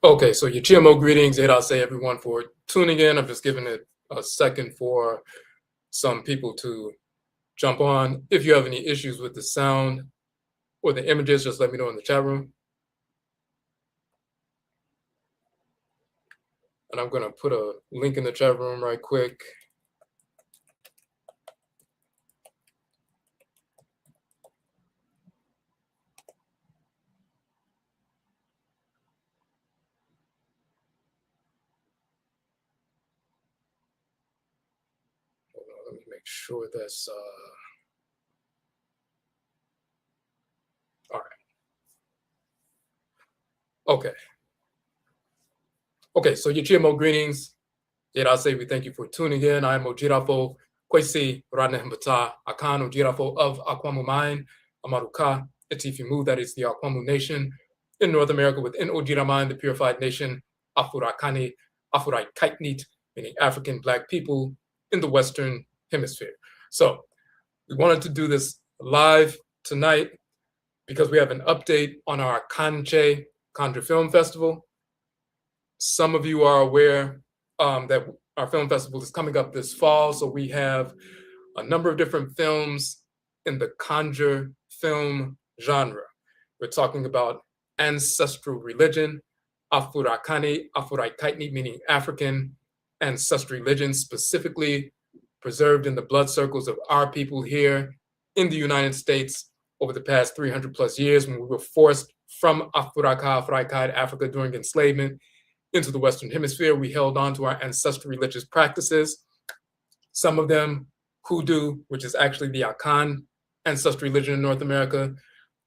Okay, so your GMO greetings. I'd say everyone for tuning in. I'm just giving it a second for some people to jump on. If you have any issues with the sound or the images, just let me know in the chat room. And I'm gonna put a link in the chat room right quick. Hold on, let me make sure that's all right. Okay. Okay, so your GMO greetings. I'd say we thank you for tuning in. I'm Ojirafo Kwesi Ranehmbata Akan Ojirafo of Akwamu Amaruka Etifimu, that is the Akwamu Nation in North America within Ojiraman, the purified nation, Afurakani, Afurai Kaiknit, meaning African Black people in the Western Hemisphere. So we wanted to do this live tonight because we have an update on our KANKYE Conjure Film Festival. Some of you are aware that our film festival is coming up this fall, so we have a number of different films in the Conjure film genre. We're talking about ancestral religion, Afurakani, Afurai Kaitni, meaning African ancestral religion, specifically preserved in the blood circles of our people here in the United States over the past 300 plus years, when we were forced from Afurai Kai, Africa during enslavement into the Western Hemisphere. We held on to our ancestral religious practices. Some of them, Hoodoo, which is actually the Akan ancestral religion in North America,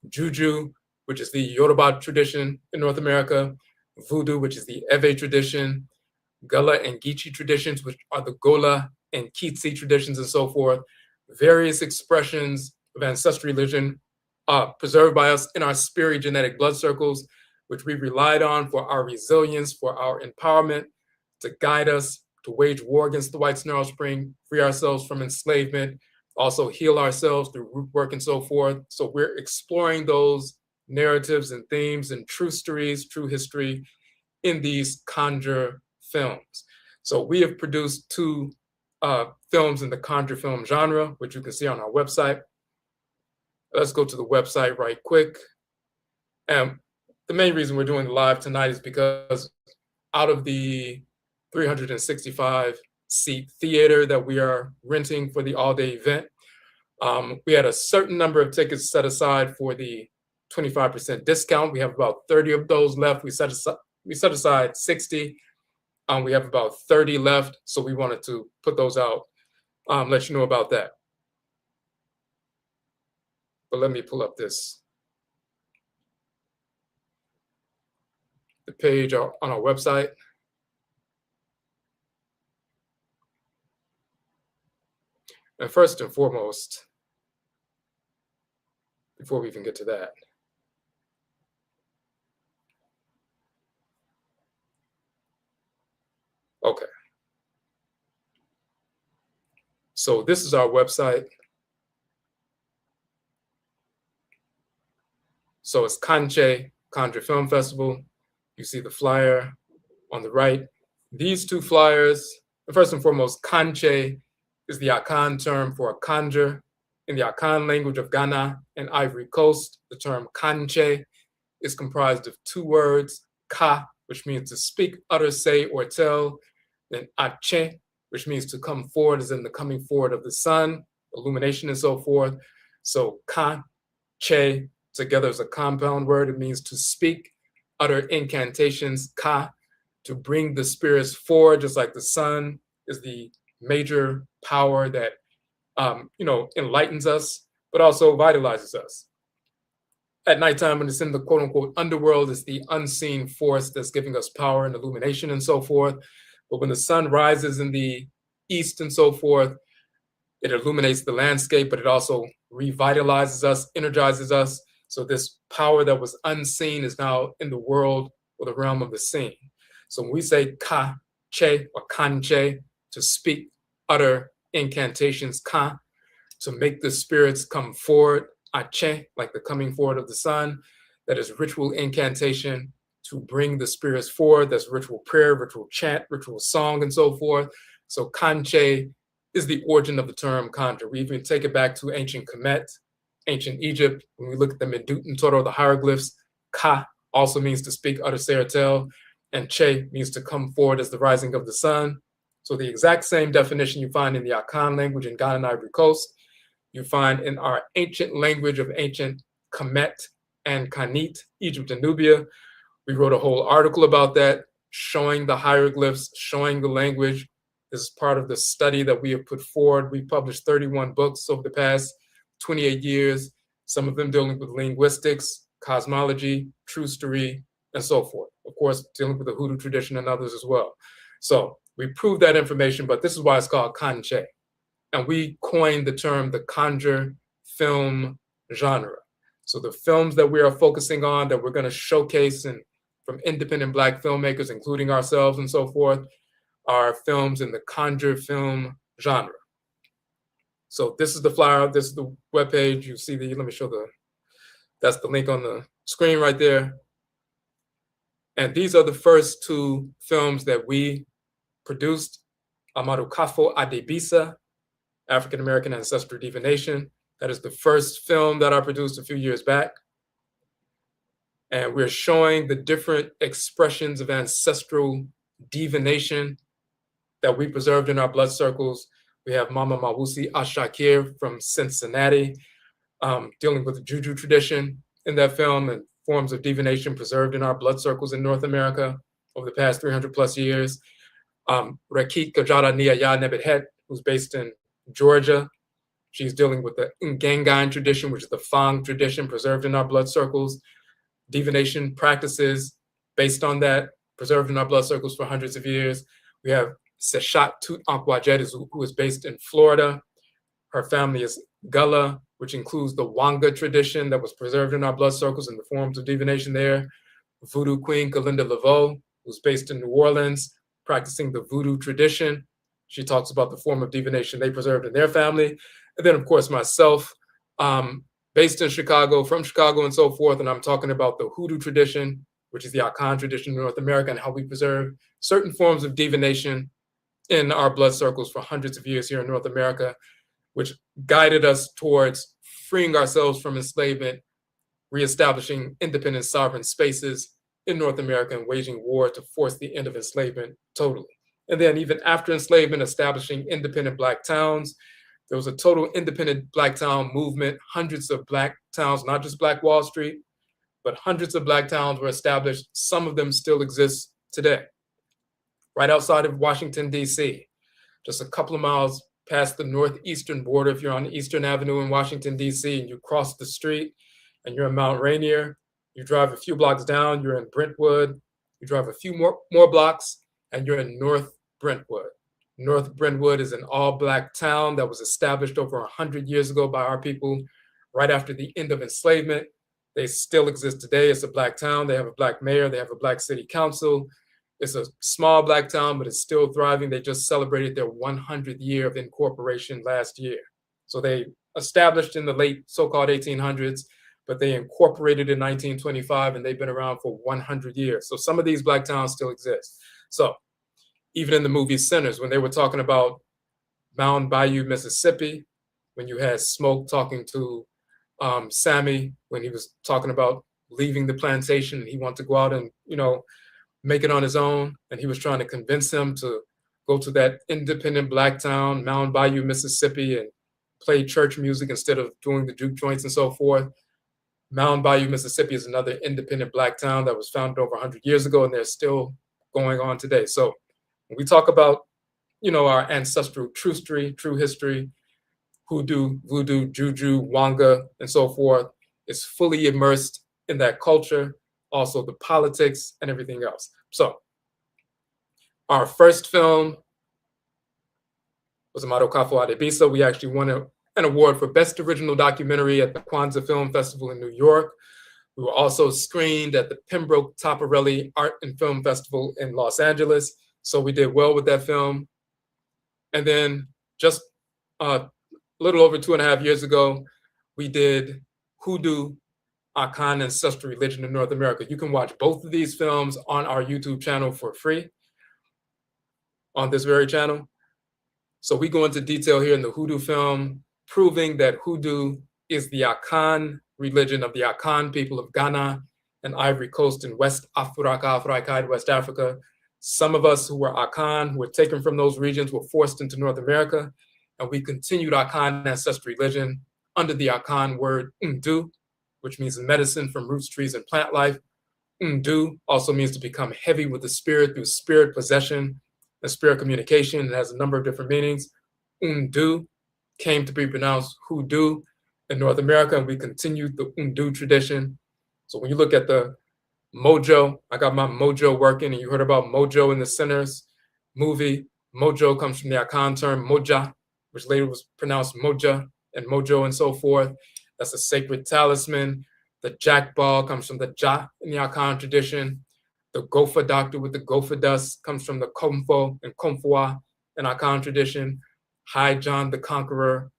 Juju, which is the Yoruba tradition in North America, Voodoo, which is the Ewe tradition, Gullah and Geechee traditions, which are the Gola and Kitsi traditions and so forth. Various expressions of ancestral religion preserved by us in our spirit genetic blood circles, which we relied on for our resilience, for our empowerment, to guide us, to wage war against the white snarl spring, free ourselves from enslavement, also heal ourselves through root work and so forth. So we're exploring those narratives and themes and true stories, true history in these Conjure films. So we have produced two films in the Conjure film genre, which you can see on our website. Let's go to the website right quick. And the main reason we're doing the live tonight is because out of the 365 seat theater that we are renting for the all-day event, we had a certain number of tickets set aside for the 25% discount. We have about 30 of those left. We set aside 60. We have about 30 left, so we wanted to put those out, let you know about that. But let me pull up the page on our website. And first and foremost, before we even get to that, okay. So this is our website. So it's KANKYE, Conjure Film Festival. You see the flyer on the right. These two flyers, first and foremost, KANKYE is the Akan term for a conjure. In the Akan language of Ghana and Ivory Coast, the term KANKYE is comprised of two words, ka, which means to speak, utter, say, or tell, then ache, which means to come forward, as in the coming forward of the sun, illumination and so forth. So KANKYE together is a compound word. It means to speak, utter incantations, ka, to bring the spirits forward, just like the sun is the major power that enlightens us, but also vitalizes us. At nighttime, when it's in the quote unquote underworld, it's the unseen force that's giving us power and illumination and so forth. But when the sun rises in the east and so forth, it illuminates the landscape, but it also revitalizes us, energizes us. So this power that was unseen is now in the world or the realm of the seen. So when we say ka, che, or kanche, to speak, utter incantations, ka, to make the spirits come forward, ache, like the coming forward of the sun, that is ritual incantation to bring the spirits forward. That's ritual prayer, ritual chant, ritual song, and so forth. So kanche is the origin of the term conjure. We even take it back to ancient Kemet, ancient Egypt. When we look at the Meduten Toro, the hieroglyphs, ka also means to speak, utter, say, or tell, and che means to come forward as the rising of the sun. So the exact same definition you find in the Akan language in Ghana and Ivory Coast, you find in our ancient language of ancient Kemet and Kanit, Egypt and Nubia. We wrote a whole article about that, showing the hieroglyphs, showing the language. This is part of the study that we have put forward. We published 31 books over the past 28 years, some of them dealing with linguistics, cosmology, trustery, and so forth. Of course, dealing with the Hoodoo tradition and others as well. So we proved that information, but this is why it's called kanche. And we coined the term the conjure film genre. So the films that we are focusing on, that we're going to showcase and from independent Black filmmakers, including ourselves and so forth, are films in the conjure film genre. So this is the flyer, this is the webpage. You see let me show that's the link on the screen right there. And these are the first two films that we produced. Amarukafo Adebisa, African American Ancestral Divination. That is the first film that I produced a few years back. And we're showing the different expressions of ancestral divination that we preserved in our blood circles. We have Mama Mawusi Ashakir from Cincinnati, dealing with the Juju tradition in that film and forms of divination preserved in our blood circles in North America over the past 300 plus years. Rakit Gajara Niyaya Nebethet, who's based in Georgia. She's dealing with the Ngangan tradition, which is the Fang tradition preserved in our blood circles. Divination practices based on that, preserved in our blood circles for hundreds of years. We have Seshat Tut Ankwajet, who is based in Florida. Her family is Gullah, which includes the Wanga tradition that was preserved in our blood circles in the forms of divination there. Voodoo Queen Galinda Laveau, who's based in New Orleans, practicing the voodoo tradition. She talks about the form of divination they preserved in their family. And then, of course, myself, based in Chicago, from Chicago and so forth, and I'm talking about the hoodoo tradition, which is the Akan tradition in North America, and how we preserve certain forms of divination in our blood circles for hundreds of years here in North America, which guided us towards freeing ourselves from enslavement, reestablishing independent sovereign spaces in North America, and waging war to force the end of enslavement totally. And then even after enslavement, establishing independent Black towns. There was a total independent Black town movement, hundreds of Black towns, not just Black Wall Street, but hundreds of Black towns were established. Some of them still exist today. Right outside of Washington, D.C., just a couple of miles past the northeastern border, if you're on Eastern Avenue in Washington, D.C., and you cross the street and you're in Mount Rainier, you drive a few blocks down, you're in Brentwood, you drive a few more blocks, and you're in North Brentwood. North Brentwood is an all-Black town that was established over 100 years ago by our people right after the end of enslavement. They still exist today. It's a Black town. They have a Black mayor. They have a Black city council. It's a small Black town, but it's still thriving. They just celebrated their 100th year of incorporation last year. So they established in the late so-called 1800s, but they incorporated in 1925, and they've been around for 100 years. So some of these Black towns still exist. So even in the movie Sinners, when they were talking about Mound Bayou, Mississippi, when you had Smoke talking to Sammy, when he was talking about leaving the plantation, and he wanted to go out and, make it on his own. And he was trying to convince him to go to that independent Black town, Mound Bayou, Mississippi, and play church music instead of doing the juke joints and so forth. Mound Bayou, Mississippi is another independent Black town that was founded over 100 years ago, and they're still going on today. So when we talk about, our ancestral true history, hoodoo, voodoo, juju, wanga, and so forth, it's fully immersed in that culture, also the politics and everything else. So our first film was Amarukafo Adebisa. We actually won an award for Best Original Documentary at the Kwanzaa Film Festival in New York. We were also screened at the Pembroke Toparelli Art and Film Festival in Los Angeles. So we did well with that film. And then just a little over 2.5 years ago, we did Hoodoo, Akan Ancestral Religion in North America. You can watch both of these films on our YouTube channel for free, on this very channel. So we go into detail here in the Hoodoo film, proving that Hoodoo is the Akan religion of the Akan people of Ghana and Ivory Coast in West Africa, West Africa. Some of us who were Akan, who were taken from those regions, were forced into North America, and we continued Akan ancestral religion under the Akan word Ndu, which means medicine from roots, trees, and plant life. Ndu also means to become heavy with the spirit through spirit possession and spirit communication. It has a number of different meanings. Ndu came to be pronounced hoodoo in North America, and we continued the Ndu tradition. So when you look at the mojo, I got my mojo working, and you heard about mojo in the Sinners movie. Mojo comes from the Akan term moja, which later was pronounced moja and mojo and so forth. That's a sacred talisman. The jack ball comes from the ja in the Akan tradition. The Gofa doctor with the Gofa dust comes from the Komfo and Komfwa in Akan tradition. High John the Conqueror,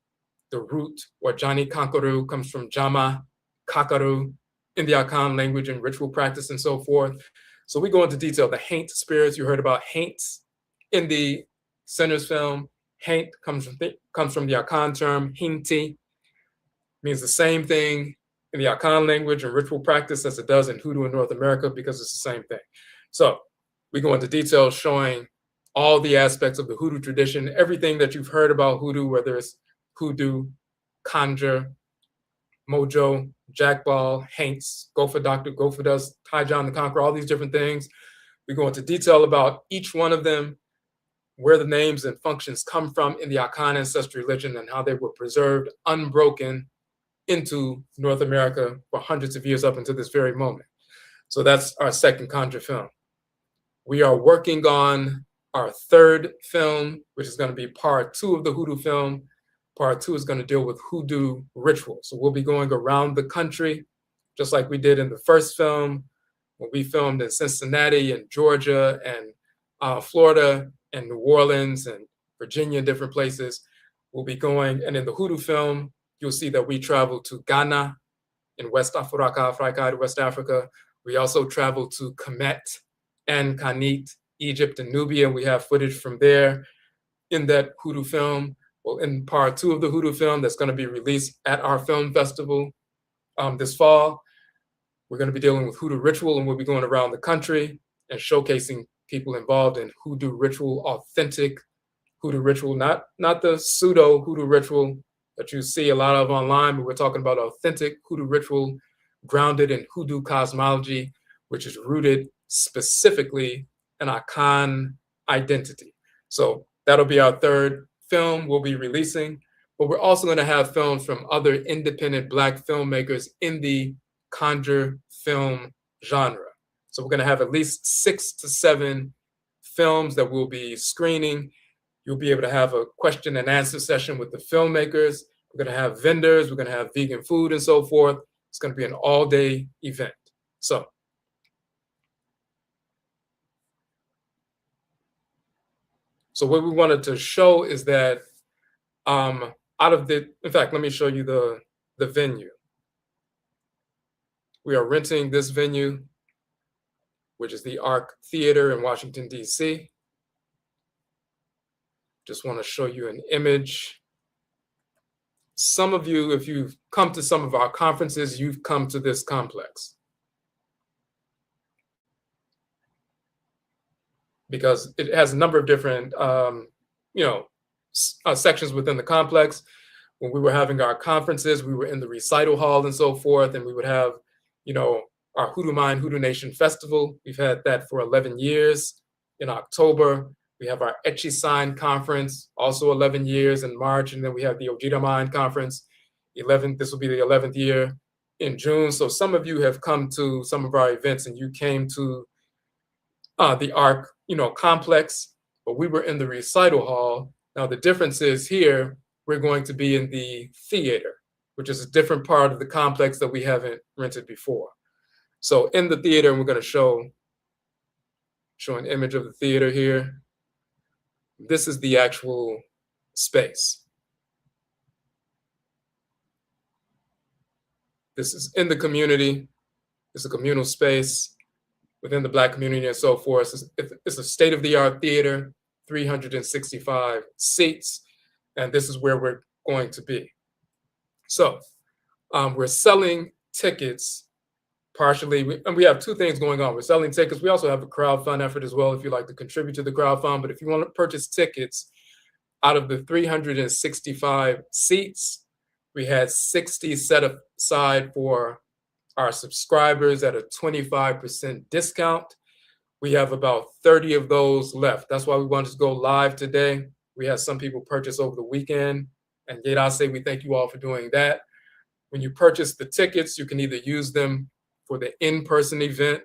the root or Johnny Kankaru comes from Jama Kakaru in the Akan language and ritual practice and so forth. So we go into detail. The Haint spirits, you heard about Haints in the Sinners film. Haint comes from the Akan term Hinti, means the same thing in the Akan language and ritual practice as it does in Hoodoo in North America, because it's the same thing. So we go into detail showing all the aspects of the Hoodoo tradition, everything that you've heard about Hoodoo, whether it's Hoodoo, Conjure, Mojo, Jackball, Haints, Gofa Doctor, Gofa Dust, High John the Conqueror, all these different things. We go into detail about each one of them, where the names and functions come from in the Akan ancestral religion and how they were preserved unbroken into North America for hundreds of years up until this very moment. So that's our second Conjure film. We are working on our third film, which is going to be part 2 of the Hoodoo film. Part 2 is going to deal with Hoodoo rituals. So we'll be going around the country, just like we did in the first film, when we filmed in Cincinnati and Georgia and Florida and New Orleans and Virginia and different places. We'll be going, and in the Hoodoo film, you'll see that we travel to Ghana in West Africa, West Africa. We also travel to Kemet and Kanit, Egypt and Nubia. We have footage from there in that Hoodoo film. Well, in part 2 of the Hoodoo film that's going to be released at our film festival this fall, we're going to be dealing with Hoodoo ritual, and we'll be going around the country and showcasing people involved in Hoodoo ritual, authentic Hoodoo ritual, not the pseudo Hoodoo ritual that you see a lot of online, but we're talking about authentic Hoodoo ritual grounded in Hoodoo cosmology, which is rooted specifically in Akan identity. So that'll be our third film we'll be releasing, but we're also going to have films from other independent Black filmmakers in the Conjure film genre. So we're going to have at least 6 to 7 films that we'll be screening. You'll be able to have a question and answer session with the filmmakers. We're going to have vendors. We're going to have vegan food and so forth. It's going to be an all-day event. So what we wanted to show is that in fact, let me show you the venue. We are renting this venue, which is the Arc Theater in Washington, D.C. Just want to show you an image. Some of you, if you've come to some of our conferences, you've come to this complex, because it has a number of different, sections within the complex. When we were having our conferences, we were in the recital hall and so forth, and we would have, our Hoodoo Mind, Hoodoo Nation Festival. We've had that for 11 years. In October, we have our Etchy Sign Conference, also 11 years in March, and then we have the Ojita Mind Conference, this will be the 11th year in June. So some of you have come to some of our events, and you came to the Arc, complex, but we were in the recital hall. Now the difference is here, we're going to be in the theater, which is a different part of the complex that we haven't rented before. So in the theater, and we're going to show an image of the theater here. This is the actual space. This is in the community. It's a communal space within the Black community and so forth. It's a state-of-the-art theater, 365 seats, and this is where we're going to be. So we're selling tickets partially, and we have two things going on. We're selling tickets. We also have a crowdfund effort as well if you'd like to contribute to the crowdfund. But if you want to purchase tickets, out of the 365 seats, we had 60 set aside for our subscribers at a 25% discount. We have about 30 of those left. That's why we wanted to go live today. We had some people purchase over the weekend, and yet I say we thank you all for doing that. When you purchase the tickets, you can either use them for the in-person event.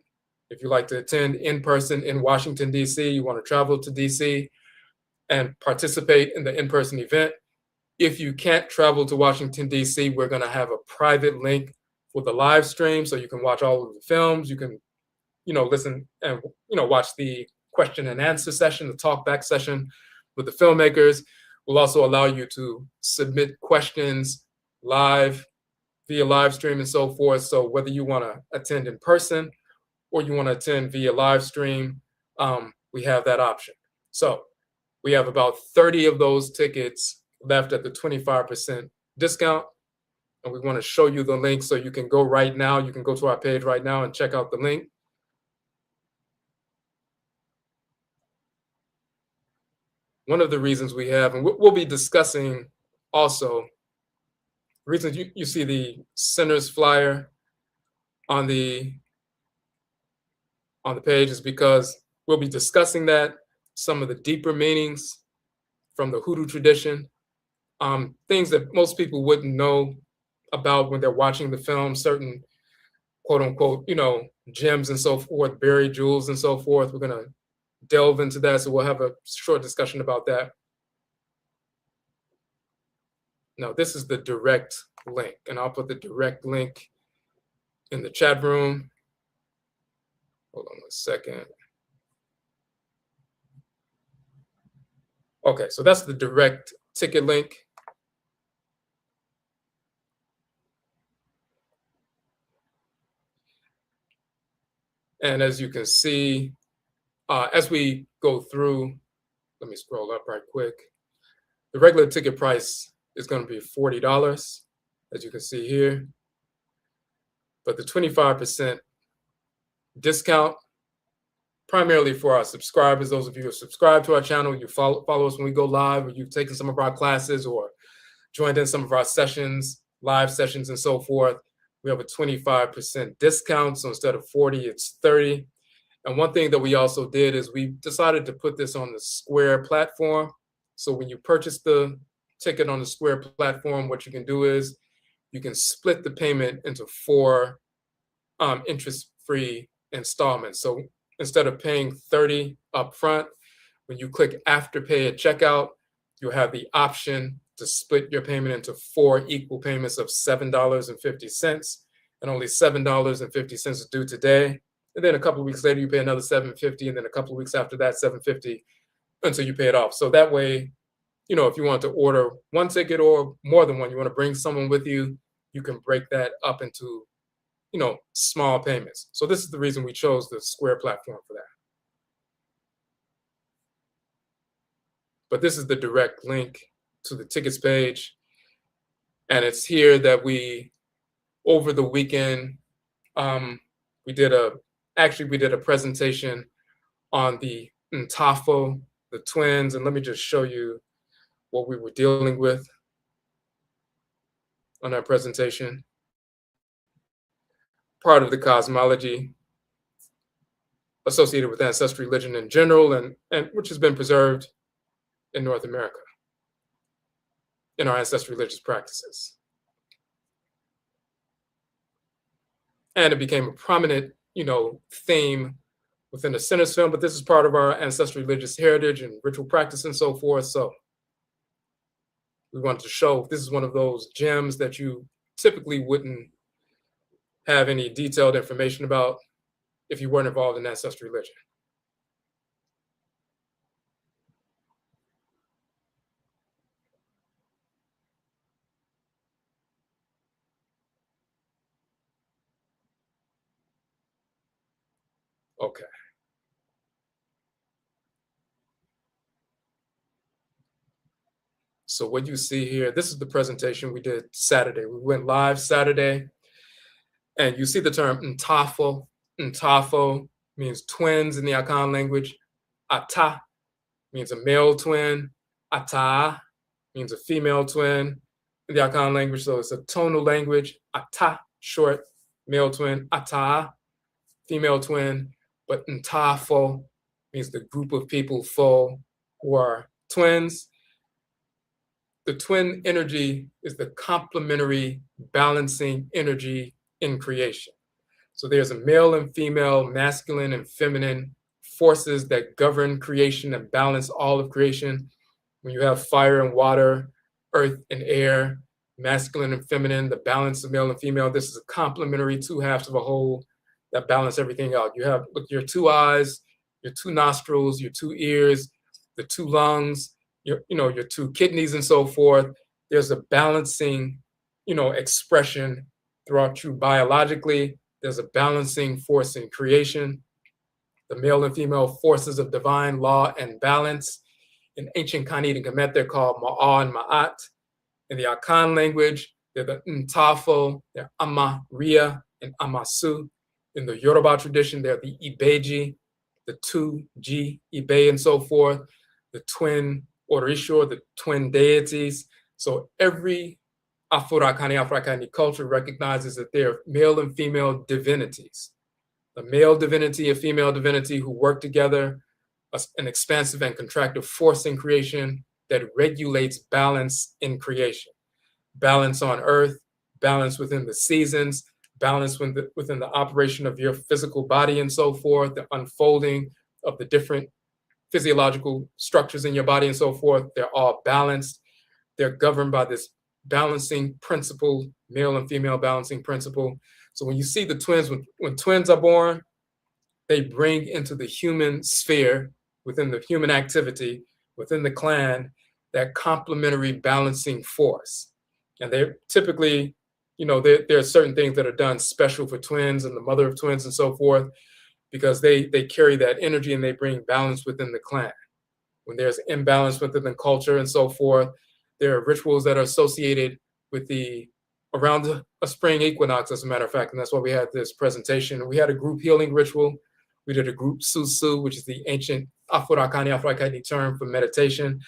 If you like to attend in person in Washington, D.C., you want to travel to D.C. and participate in the in-person event. If you can't travel to Washington, D.C., we're going to have a private link for the live stream so you can watch all of the films. You can, listen and, watch the question and answer session, the talk back session with the filmmakers. We'll also allow you to submit questions live via live stream and so forth. So whether you want to attend in person or you want to attend via live stream, we have that option. So we have about 30 of those tickets left at the 25% discount. And we want to show you the link so you can go right now. You can go to our page right now and check out the link. One of the reasons we have, and we'll be discussing also, reasons you see the center's flyer on the page is because we'll be discussing that, some of the deeper meanings from the Hoodoo tradition, things that most people wouldn't know about when they're watching the film, certain quote unquote, gems and so forth, buried jewels and so forth. We're going to delve into that. So we'll have a short discussion about that. Now, this is the direct link, and I'll put the direct link in the chat room. Hold on one second. Okay, so that's the direct ticket link. And as you can see, as we go through, let me scroll up right quick. The regular ticket price is going to be $40, as you can see here. But the 25% discount, primarily for our subscribers, those of you who subscribe to our channel, you follow us when we go live, or you've taken some of our classes or joined in some of our sessions, live sessions and so forth, we have a 25% discount. So instead of 40, it's 30. And one thing that we also did is we decided to put this on the Square platform. So when you purchase the ticket on the Square platform, what you can do is you can split the payment into 4 interest-free installments. So instead of paying 30 upfront, when you click Afterpay at checkout, you'll have the option to split your payment into 4 equal payments of $7.50, and only $7.50 is due today. And then a couple of weeks later, you pay another $7.50, and then a couple of weeks after that, $7.50 until you pay it off. So that way, if you want to order one ticket or more than one, you want to bring someone with you, you can break that up into, small payments. So this is the reason we chose the Square platform for that. But this is the direct link to the tickets page. And it's here that we, over the weekend, we did a presentation on the Ntafo, the twins. And let me just show you what we were dealing with on our presentation. Part of the cosmology associated with ancestral religion in general, and which has been preserved in North America in our ancestral religious practices. And it became a prominent, theme within the Center's film, but this is part of our ancestral religious heritage and ritual practice and so forth. So we wanted to show this is one of those gems that you typically wouldn't have any detailed information about if you weren't involved in that such religion? Okay. So what you see here, this is the presentation we did Saturday. We went live Saturday, and you see the term ntafo. Ntafo means twins in the Akan language. Ata means a male twin. Ata means a female twin in the Akan language. So it's a tonal language. Ata, short, male twin. Ata, female twin. But ntafo means the group of people, fo, who are twins. The twin energy is the complementary balancing energy in creation. So there's a male and female, masculine and feminine forces that govern creation and balance all of creation. When you have fire and water, earth and air, masculine and feminine, the balance of male and female, this is a complementary two halves of a whole that balance everything out. You have your two eyes, your two nostrils, your two ears, the two lungs, your two kidneys and so forth. There's a balancing, expression throughout you biologically. There's a balancing force in creation. The male and female forces of divine law and balance. In ancient Kanit and Kemet, they're called Ma'a and Ma'at. In the Akan language, they're the Ntafo, they're Ama, Ria, and Amasu. In the Yoruba tradition, they're the Ibeji, the two G, Ibe, and so forth, the twin Orisho, the twin deities. So every Afro-Akani culture recognizes that they're male and female divinities. The male divinity, a female divinity who work together, an expansive and contractive force in creation that regulates balance in creation. Balance on earth, balance within the seasons, balance within the operation of your physical body and so forth, the unfolding of the different physiological structures in your body and so forth. They're all balanced. They're governed by this balancing principle, male and female balancing principle. So when you see the twins, when twins are born, they bring into the human sphere, within the human activity, within the clan, that complementary balancing force. And they're typically, there are certain things that are done special for twins and the mother of twins and so forth, because they carry that energy and they bring balance within the clan. When there's imbalance within the culture and so forth, there are rituals that are associated with around a spring equinox, as a matter of fact, and that's why we had this presentation. We had a group healing ritual. We did a group susu, which is the ancient Afro-Akani term for meditation.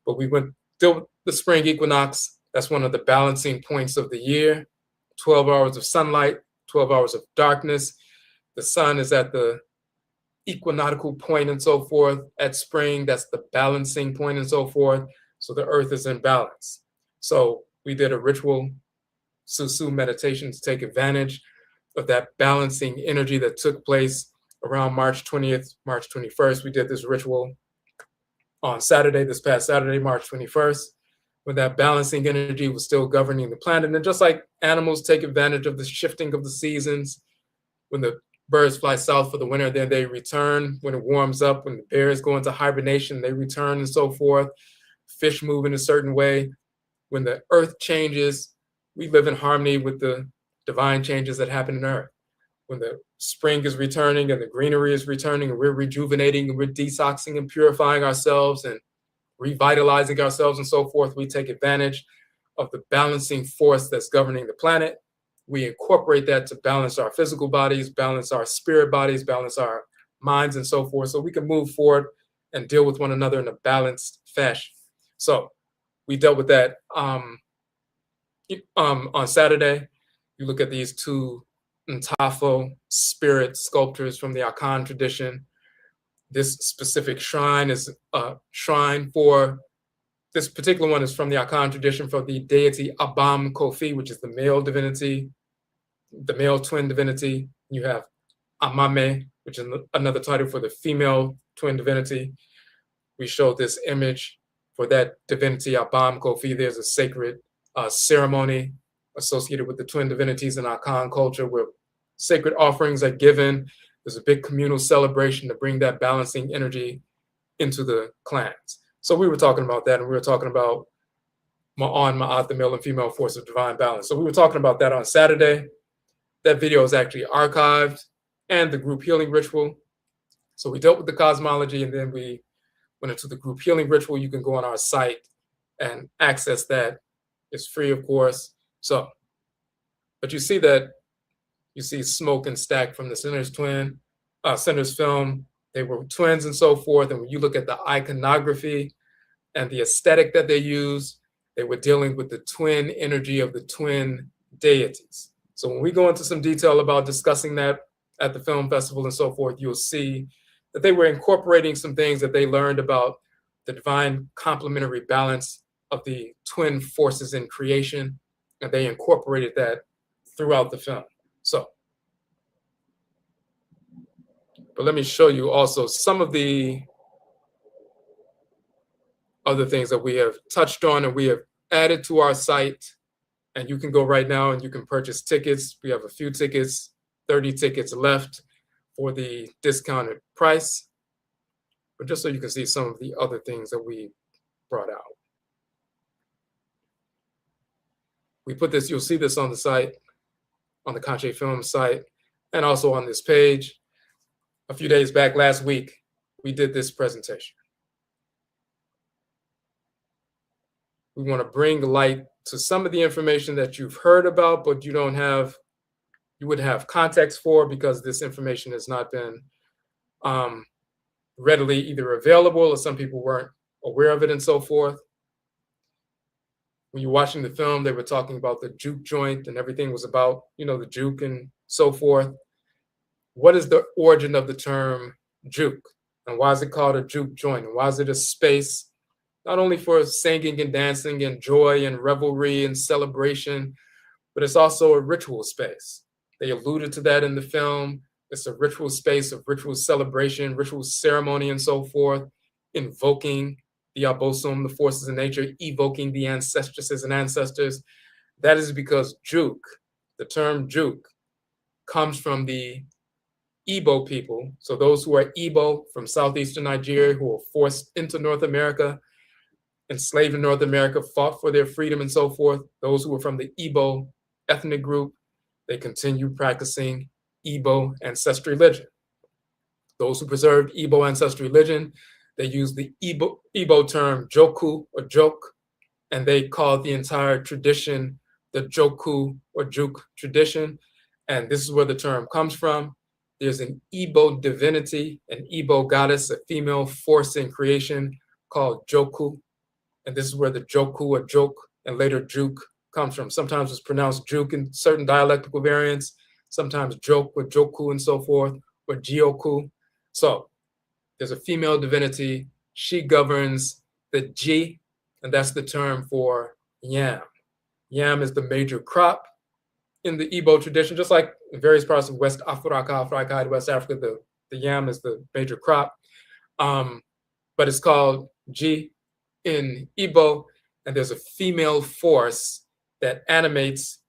But we went till the spring equinox. That's one of the balancing points of the year. 12 hours of sunlight, 12 hours of darkness. The sun is at the equinoctial point and so forth. At spring, that's the balancing point and so forth. So the earth is in balance. So we did a ritual susu meditation to take advantage of that balancing energy that took place around March 20th, March 21st. We did this ritual on Saturday, this past Saturday, March 21st, when that balancing energy was still governing the planet. And just like animals take advantage of the shifting of the seasons, when the birds fly south for the winter, then they return. When it warms up, when the bears go into hibernation, they return and so forth. Fish move in a certain way. When the earth changes, we live in harmony with the divine changes that happen in earth. When the spring is returning and the greenery is returning and we're rejuvenating and we're detoxing and purifying ourselves and revitalizing ourselves and so forth, we take advantage of the balancing force that's governing the planet. We incorporate that to balance our physical bodies, balance our spirit bodies, balance our minds and so forth, so we can move forward and deal with one another in a balanced fashion. So we dealt with that on Saturday. You look at these two Ntafo spirit sculptures from the Akan tradition. This specific shrine is a shrine for, this particular one is from the Akan tradition for the deity Abam Kofi, which is the male divinity, the male twin divinity. You have Amame, which is another title for the female twin divinity. We showed this image for that divinity, Abam Kofi. There's a sacred ceremony associated with the twin divinities in Akan culture, where sacred offerings are given. There's a big communal celebration to bring that balancing energy into the clans. So we were talking about that, and we were talking about Ma'at, the male and female force of divine balance. So we were talking about that on Saturday. That video is actually archived, and the group healing ritual. So we dealt with the cosmology, and then we went into the group healing ritual. You can go on our site and access that. It's free, of course. So, but you see that, you see Smoke and Stack from the Sinners film. They were twins and so forth. And when you look at the iconography and the aesthetic that they use, they were dealing with the twin energy of the twin deities. So when we go into some detail about discussing that at the film festival and so forth, you'll see that they were incorporating some things that they learned about the divine complementary balance of the twin forces in creation, and they incorporated that throughout the film. So, but let me show you also some of the other things that we have touched on and we have added to our site. And you can go right now and you can purchase tickets. We have a few tickets, 30 tickets left for the discounted price. But just so you can see some of the other things that we brought out. We put this, you'll see this on the site, on the KANKYE Film site, and also on this page. A few days back, last week, we did this presentation. We want to bring light to some of the information that you've heard about, but you wouldn't have context for, because this information has not been readily either available, or some people weren't aware of it and so forth. When you're watching the film, they were talking about the juke joint, and everything was about, the juke and so forth. What is the origin of the term juke? And why is it called a juke joint? And why is it a space not only for singing and dancing and joy and revelry and celebration, but it's also a ritual space? They alluded to that in the film. It's a ritual space of ritual celebration, ritual ceremony, and so forth, invoking the Abosum, the forces of nature, evoking the ancestresses and ancestors. That is because juke, the term juke, comes from the Igbo people. So those who are Igbo from southeastern Nigeria, who were forced into North America, enslaved in North America, fought for their freedom and so forth. Those who were from the Igbo ethnic group, they continued practicing Igbo ancestral religion. Those who preserved Igbo ancestral religion, they used the Igbo term joku or joke, and they called the entire tradition the joku or juke tradition. And this is where the term comes from. There's an Igbo divinity, an Igbo goddess, a female force in creation called joku. And this is where the joku or joke and later juke comes from. Sometimes it's pronounced juke in certain dialectical variants, sometimes joke or joku and so forth, or jioku. So there's a female divinity. She governs the ji, and that's the term for yam. Yam is the major crop in the Igbo tradition, just like in various parts of West Africa, West Africa, the yam is the major crop. But it's called ji in Igbo, and there's a female force that animates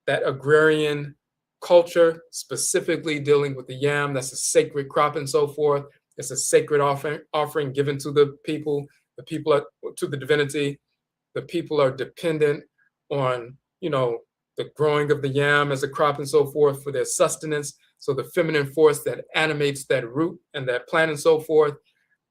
that agrarian culture, specifically dealing with the yam. That's a sacred crop and so forth. It's a sacred offering given to the people. The people are to the divinity. The people are dependent on, the growing of the yam as a crop and so forth for their sustenance. So the feminine force that animates that root and that plant and so forth,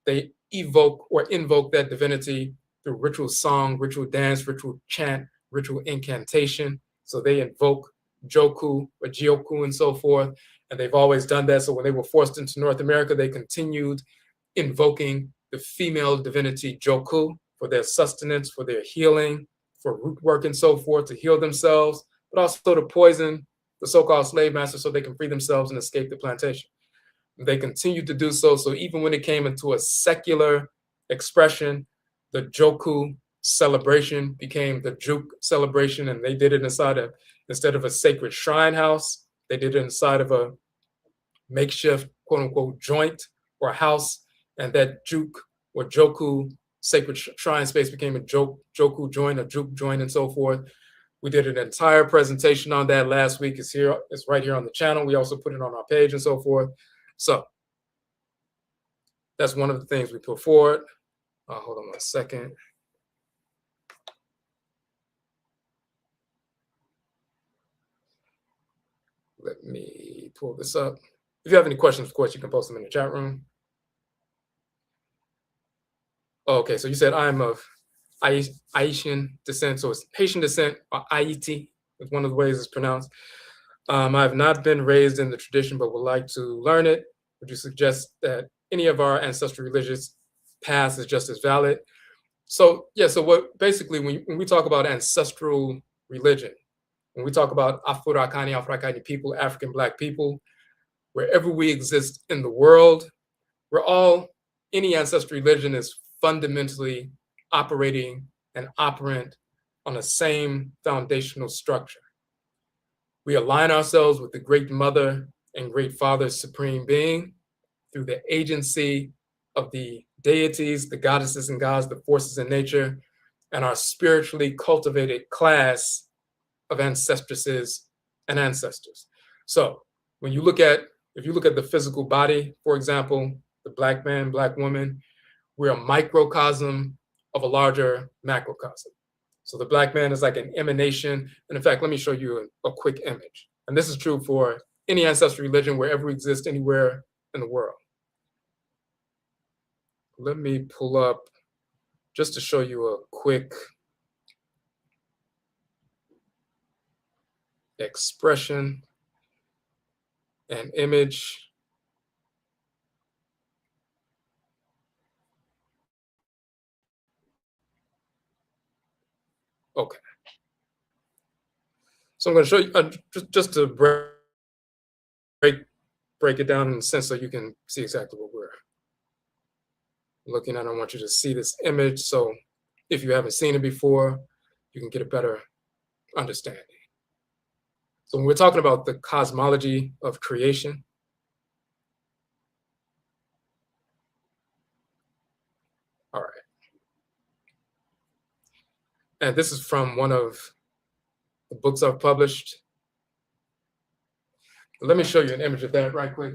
they evoke or invoke that divinity through ritual song, ritual dance, ritual chant, ritual incantation. So they invoke joku or jioku and so forth. And they've always done that. So when they were forced into North America, they continued invoking the female divinity joku for their sustenance, for their healing, for root work and so forth, to heal themselves, but also to poison the so-called slave masters so they can free themselves and escape the plantation. They continued to do so. So even when it came into a secular expression, the joku celebration became the juke celebration, and they did it instead of a sacred shrine house, they did it inside of a makeshift, quote unquote, joint or house. And that juke or joku sacred shrine space became a joku joint, a juke joint, and so forth. We did an entire presentation on that last week. It's here, it's right here on the channel. We also put it on our page and so forth. So that's one of the things we put forward. Hold on 1 second. Let me pull this up. If you have any questions, of course, you can post them in the chat room. Okay, so you said I'm of Haitian descent, so it's Haitian descent, or Haiti is one of the ways it's pronounced. I have not been raised in the tradition, but would like to learn it. Would you suggest that any of our ancestral religious past is just as valid? So yeah, so what basically when we talk about ancestral religion, when we talk about Afro-Akani people, African Black people, wherever we exist in the world, we're all, any ancestral religion is fundamentally operating and operant on the same foundational structure. We align ourselves with the great mother and great father supreme being through the agency of the deities, the goddesses and gods, the forces in nature, and our spiritually cultivated class of ancestresses and ancestors. So when you look at, if you look at the physical body, for example, the Black man, Black woman, we're a microcosm of a larger macrocosm. So the Black man is like an emanation. And in fact, let me show you a quick image. And this is true for any ancestral religion wherever we exist anywhere in the world. Let me pull up just to show you a quick expression and image. Okay. So I'm going to show you just to break it down in a sense so you can see exactly what we're looking at. I want you to see this image. So if you haven't seen it before, you can get a better understanding. So when we're talking about the cosmology of creation, all right. And this is from one of the books I've published. Let me show you an image of that right quick.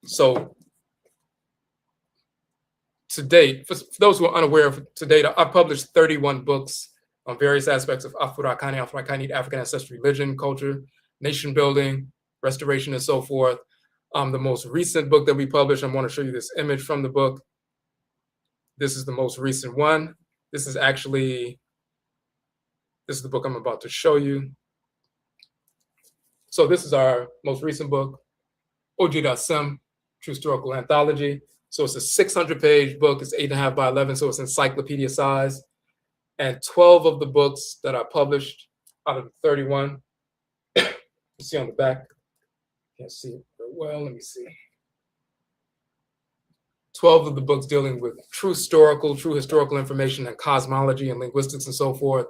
So to date, for those who are unaware of to date, I've published 31 books on various aspects of Afro-Akani, African ancestral religion, culture, nation building, restoration, and so forth. The most recent book that we published, I want to show you this image from the book. This is the most recent one. This is the book I'm about to show you. So this is our most recent book, Ojida Sem, True Historical Anthology. So it's a 600-page book. It's 8.5 by 11, so it's encyclopedia size. And 12 of the books that I published out of the 31, you see on the back, can't see it very well, let me see. 12 of the books dealing with true historical information and cosmology and linguistics and so forth.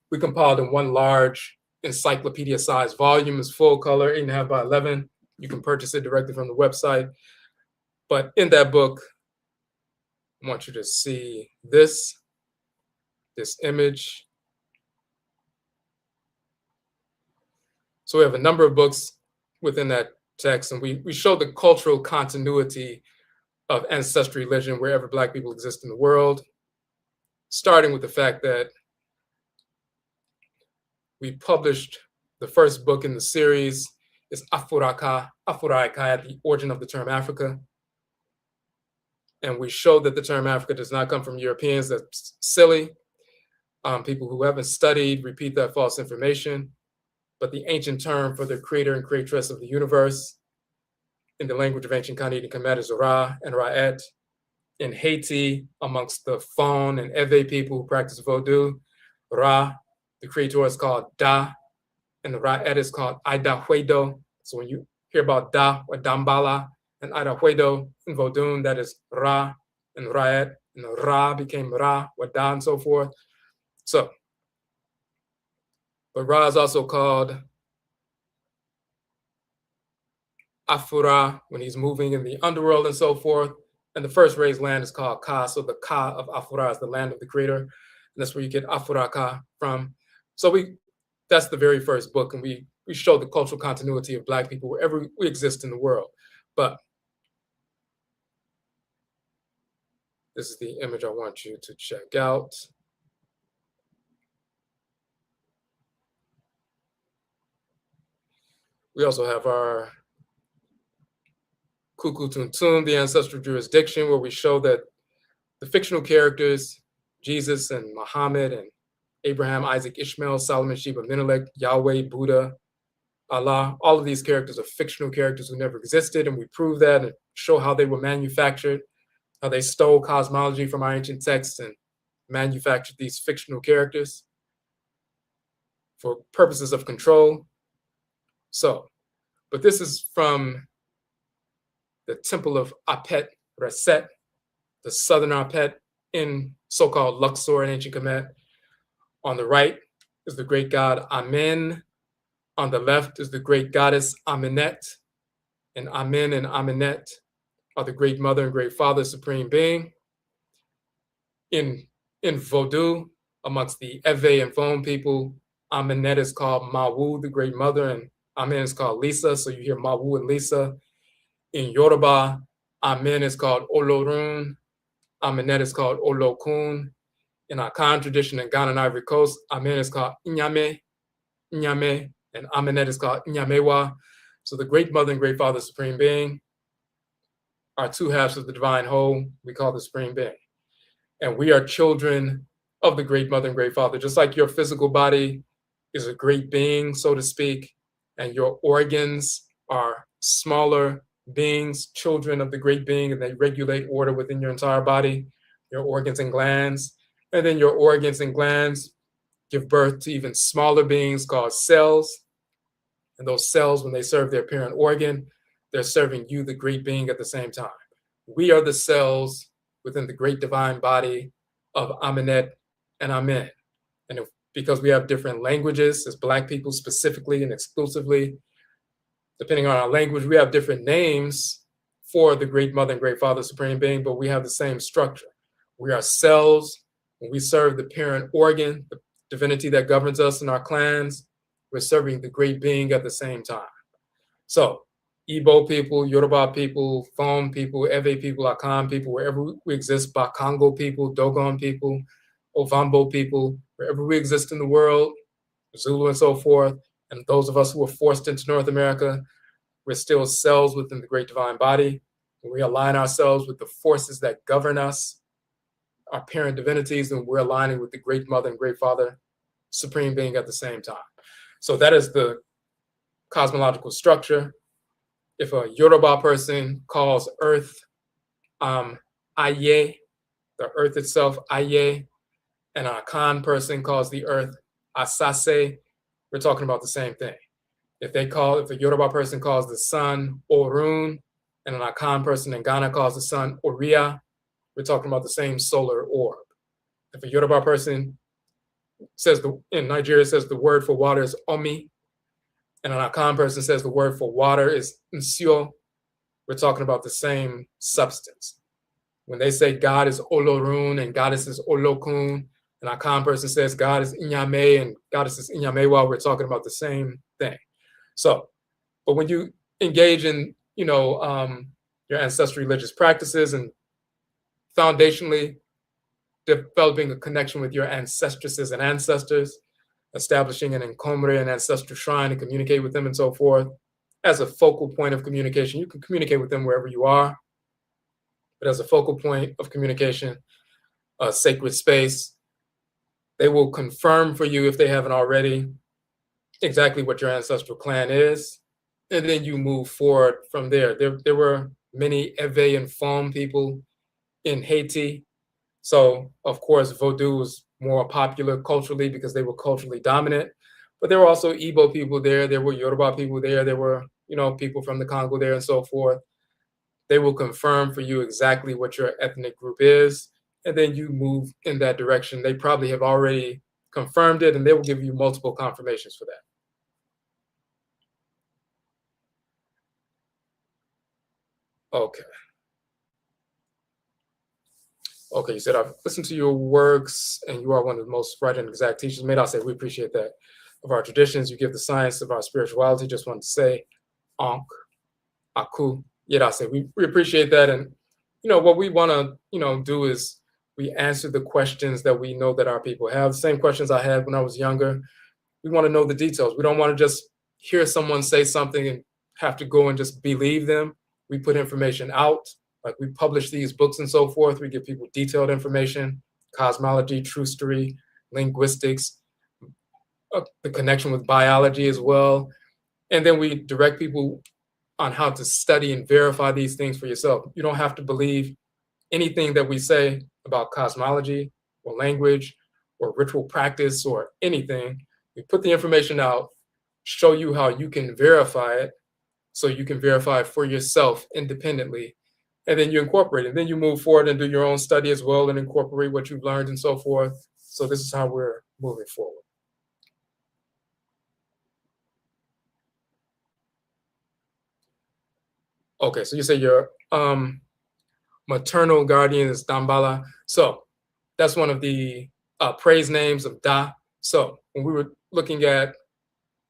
We compiled in one large encyclopedia-sized volume. It's full color, 8.5 by 11. You can purchase it directly from the website. But in that book, I want you to see this image. So we have a number of books within that text, and we show the cultural continuity of ancestral religion wherever Black people exist in the world, starting with the fact that we published the first book in the series is Afro-Akani, the origin of the term Africa. And we showed that the term Africa does not come from Europeans. That's silly. People who haven't studied repeat that false information. But the ancient term for the creator and creatress of the universe in the language of ancient Kanedi and Kemet is Ra and Ra'et. In Haiti, amongst the Fon and Ewe people who practice Vodou, Ra, the creator, is called Da, and the Ra'et is called Aida Huedo. So when you hear about Da or Dambala and Aida Huedo in Vodun, that is Ra and Ra'et, and the Ra became Ra or Da and so forth. So, but Ra is also called Afura when he's moving in the underworld and so forth. And the first raised land is called Ka. So the Ka of Afura is the land of the creator. And that's where you get Afura Ka from. So that's the very first book. And we show the cultural continuity of Black people wherever we exist in the world. But this is the image I want you to check out. We also have our Kuku Tuntun, the ancestral jurisdiction, where we show that the fictional characters, Jesus and Muhammad and Abraham, Isaac, Ishmael, Solomon, Sheba, Menelik, Yahweh, Buddha, Allah, all of these characters are fictional characters who never existed, and we prove that and show how they were manufactured, how they stole cosmology from our ancient texts and manufactured these fictional characters for purposes of control. So, but this is from the temple of Apet Reset, the southern Apet in so-called Luxor in ancient Kemet. On the right is the great god Amen. On the left is the great goddess Amenet. And Amen and Amenet are the great mother and great father, supreme being. In Vodou, amongst the Ewe and Fon people, Amenet is called Mawu, the great mother, and Amen is called Lisa. So you hear Mawu and Lisa. In Yoruba, Amen is called Olorun. Amenet is called Olokun. In our Khan tradition in Ghana and Ivory Coast, Amen is called Nyame, Nyame, and Amenet is called Nyamewa. So the great mother and great father, supreme being, are two halves of the divine whole we call the supreme being. And we are children of the great mother and great father, just like your physical body is a great being, so to speak, and your organs are smaller beings, children of the great being, and they regulate order within your entire body, your organs and glands. And then your organs and glands give birth to even smaller beings called cells. And those cells, when they serve their parent organ, they're serving you, the great being, at the same time. We are the cells within the great divine body of Amenet and Amen. And because we have different languages, as Black people specifically and exclusively, depending on our language, we have different names for the great mother and great father, supreme being, but we have the same structure. We are cells. When we serve the parent organ, the divinity that governs us in our clans, we're serving the great being at the same time. So Igbo people, Yoruba people, Fon people, Ewe people, Akan people, wherever we exist, Bakongo people, Dogon people, Ovambo people, wherever we exist in the world, Zulu and so forth, and those of us who were forced into North America, we're still cells within the great divine body. When we align ourselves with the forces that govern us, our parent divinities, and we're aligning with the great mother and great father, supreme being at the same time. So that is the cosmological structure. If a Yoruba person calls Earth Aye, the Earth itself Aye, and an Akan person calls the Earth Asase, we're talking about the same thing. If a Yoruba person calls the sun Orun, and an Akan person in Ghana calls the sun Oria, we're talking about the same solar orb. If a Yoruba person in Nigeria says the word for water is Omi, and an Akan person says the word for water is Nsio, we're talking about the same substance. When they say God is Olorun and goddess is Olokun, and Akan person says God is Inyame and goddess is Inyamewa, we're talking about the same thing. So, but when you engage in, your ancestral religious practices and foundationally developing a connection with your ancestresses and ancestors, establishing an Nkomre, an ancestral shrine, to communicate with them and so forth, as a focal point of communication. You can communicate with them wherever you are, but as a focal point of communication, a sacred space, they will confirm for you, if they haven't already, exactly what your ancestral clan is, and then you move forward from there. There were many Ewe and Fon people in Haiti. So, of course, Vodou was more popular culturally because they were culturally dominant. But there were also Igbo people there. There were Yoruba people there. There were, people from the Congo there and so forth. They will confirm for you exactly what your ethnic group is. And then you move in that direction. They probably have already confirmed it, and they will give you multiple confirmations for that. Okay. Okay, you said I've listened to your works, and you are one of the most right and exact teachers. May I say we appreciate that of our traditions. You give the science of our spirituality. Just want to say, Ankh, Aku, Yedase. We appreciate that, and what we want to do is we answer the questions that we know that our people have. The same questions I had when I was younger. We want to know the details. We don't want to just hear someone say something and have to go and just believe them. We put information out, like we publish these books and so forth. We give people detailed information, cosmology, true story, linguistics, the connection with biology as well. And then we direct people on how to study and verify these things for yourself. You don't have to believe anything that we say about cosmology or language or ritual practice or anything. We put the information out, show you how you can verify it, so you can verify it for yourself independently, and then you incorporate it. Then you move forward and do your own study as well and incorporate what you've learned and so forth. So this is how we're moving forward. Okay, so you say your maternal guardian is Dambala. So that's one of the praise names of Da. So when we were looking at,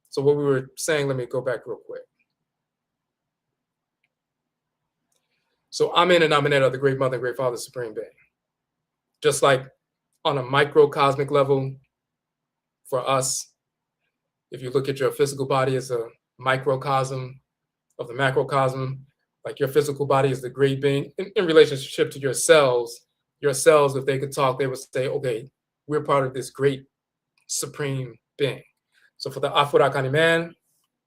so what we were saying, let me go back real quick. So Amen and Amenet are the Great Mother, Great Father, Supreme Being. Just like on a microcosmic level, for us, if you look at your physical body as a microcosm of the macrocosm, like your physical body is the great being in relationship to your cells, if they could talk, they would say, okay, we're part of this great supreme being. So for the Afurakani man,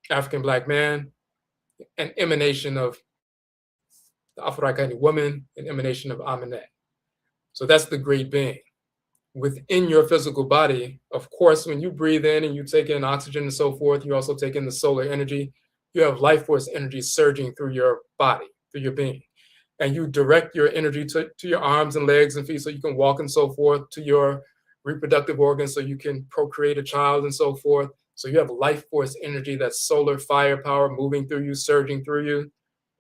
African Black man, an emanation of the Afurakani woman, an emanation of Amenet. So that's the great being. Within your physical body, of course, when you breathe in and you take in oxygen and so forth, you also take in the solar energy. You have life force energy surging through your body, through your being. And you direct your energy to your arms and legs and feet so you can walk and so forth, to your reproductive organs so you can procreate a child and so forth. So you have life force energy, that solar firepower moving through you, surging through you,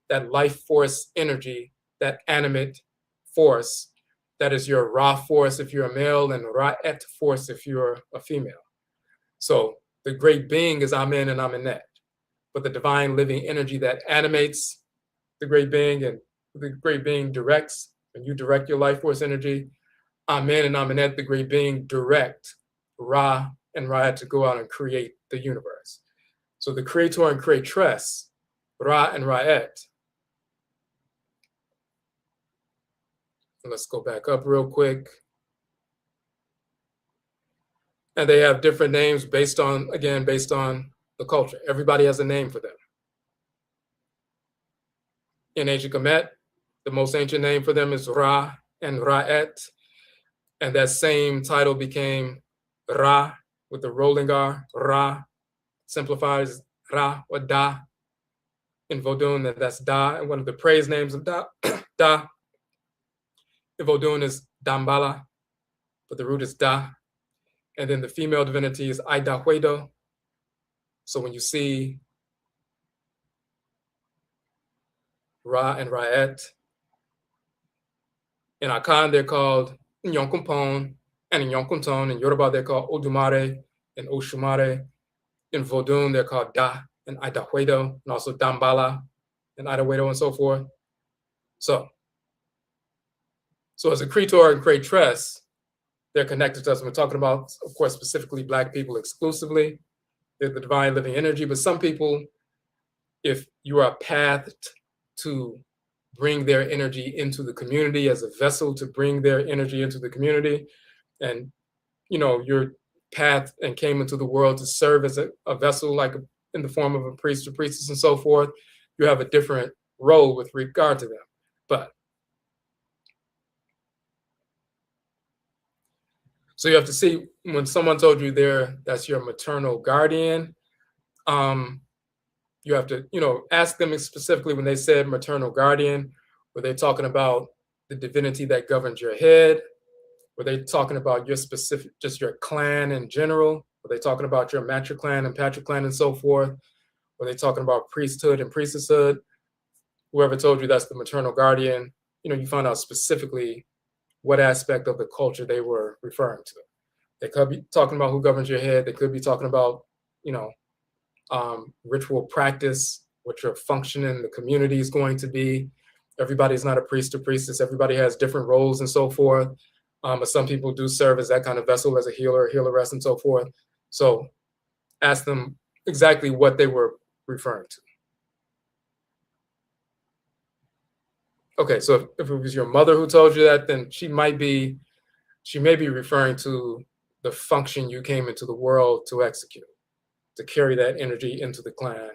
that life force energy, that animate force. That is your Ra force if you're a male and Ra'et force if you're a female. So the great being is Amen and Amenet. But the divine living energy that animates the great being and the great being directs, and you direct your life force energy, Amen and Amenet, the great being, direct Ra and Ra'et to go out and create the universe. So the creator and creatress, Ra and Ra'et. Let's go back up real quick. And they have different names based on the culture. Everybody has a name for them. In ancient Kemet, the most ancient name for them is Ra and Ra'et. And that same title became Ra with the rolling R. Ra simplifies Ra or Da in Vodun, and that's Da. And one of the praise names of Da, Da in Vodun is Dambala, but the root is Da. And then the female divinity is Aidahuedo. So when you see Ra and Ra'et, in Akan, they're called Nyonkumpon and Nyonkunton. In Yoruba, they're called Odumare and Oshumare. In Vodun, they're called Da and Aidahuedo, and also Dambala and Aidahuedo and so forth. So as a creator and creatress, they're connected to us. We're talking about, of course, specifically Black people exclusively. They're the divine living energy. But some people, if you are pathed to bring their energy into the community as a vessel to bring their energy into the community, and you're pathed and came into the world to serve as a vessel, like in the form of a priest or priestess and so forth, you have a different role with regard to them. But so you have to see, when someone told you that's your maternal guardian, you have to, ask them specifically when they said maternal guardian, were they talking about the divinity that governs your head? Were they talking about your specific, just your clan in general? Were they talking about your matriclan and patriclan and so forth? Were they talking about priesthood and priestesshood? Whoever told you that's the maternal guardian, you find out specifically what aspect of the culture they were referring to. They could be talking about who governs your head. They could be talking about, you know, ritual practice, what your function in the community is going to be. Everybody's not a priest or priestess. Everybody has different roles and so forth. But some people do serve as that kind of vessel, as a healer, healeress, and so forth. So ask them exactly what they were referring to. Okay, so if it was your mother who told you that, then she may be referring to the function you came into the world to execute, to carry that energy into the clan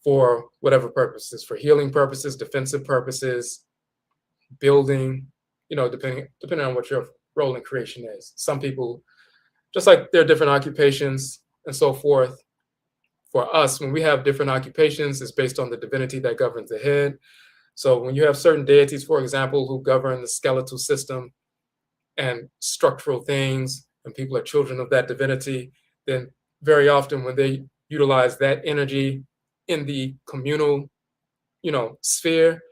for whatever purposes, for healing purposes, defensive purposes, building, you know, depending on what your role in creation is. Some people, just like there are different occupations and so forth, for us, when we have different occupations, it's based on the divinity that governs the head. So when you have certain deities, for example, who govern the skeletal system and structural things, and people are children of that divinity, then very often when they utilize that energy in the communal, you know, sphere,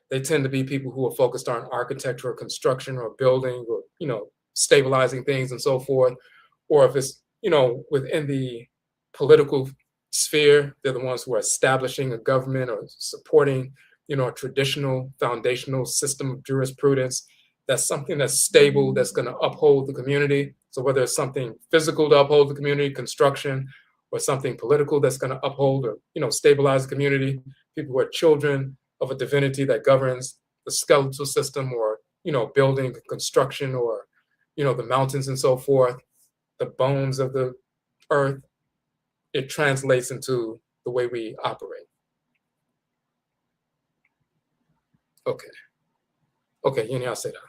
they tend to be people who are focused on architecture or construction or building or, you know, stabilizing things and so forth. Or if it's, you know, within the political sphere, they're the ones who are establishing a government or supporting, you know, a traditional foundational system of jurisprudence. That's something that's stable, that's going to uphold the community. So whether it's something physical to uphold the community, construction, or something political that's going to uphold or, you know, stabilize the community, people who are children of a divinity that governs the skeletal system, or, you know, building, construction, or, you know, the mountains and so forth, the bones of the earth, it translates into the way we operate. Okay. Okay, Yini, I'll say that.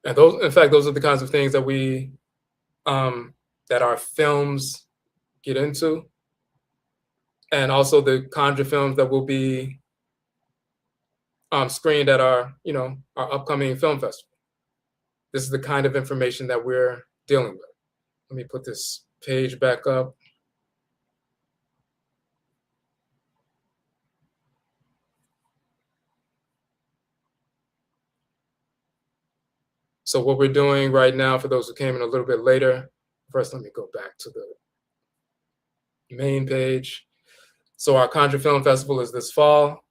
And those, in fact, those are the kinds of things that we, that our films get into, and also the Conjure films that will be screened at our, you know, our upcoming film festival. This is the kind of information that we're dealing with. Let me put this page back up. So what we're doing right now, for those who came in a little bit later, first let me go back to the main page. So our Conjure Film Festival is this fall.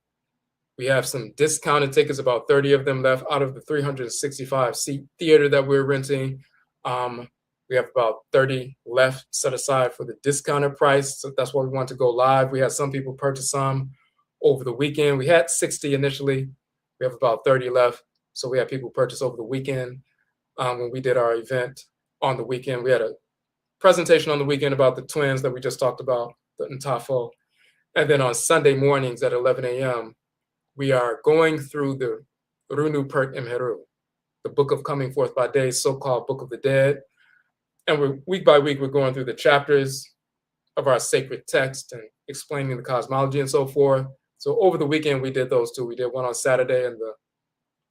We have some discounted tickets, about 30 of them left out of the 365 seat theater that we're renting. We have about 30 left set aside for the discounted price. So that's why we want to go live. We had some people purchase some over the weekend. We had 60 initially. We have about 30 left. So we had people purchase over the weekend. When we did our event on the weekend, we had a presentation on the weekend about the twins that we just talked about, the Ntafo. And then on Sunday mornings at 11 a.m., we are going through the Runu Pert Imheru, the Book of Coming Forth by Day, so-called Book of the Dead. And we're week by week, we're going through the chapters of our sacred text and explaining the cosmology and so forth. So over the weekend, we did those two. We did one on Saturday and the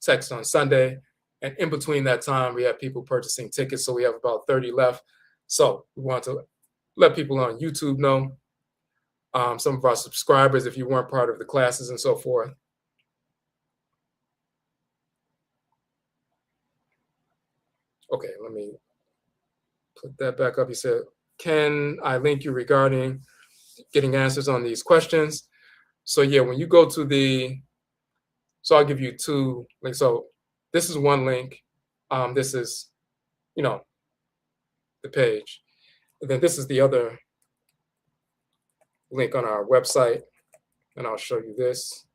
text on Sunday. And in between that time, we have people purchasing tickets. So we have about 30 left. So we want to let people on YouTube know, some of our subscribers, if you weren't part of the classes and so forth. Okay, let me put that back up. He said, can I link you regarding getting answers on these questions? So yeah, when you go to the, so I'll give you two links. So this is one link. This is, you know, the page. And then this is the other link on our website. And I'll show you this.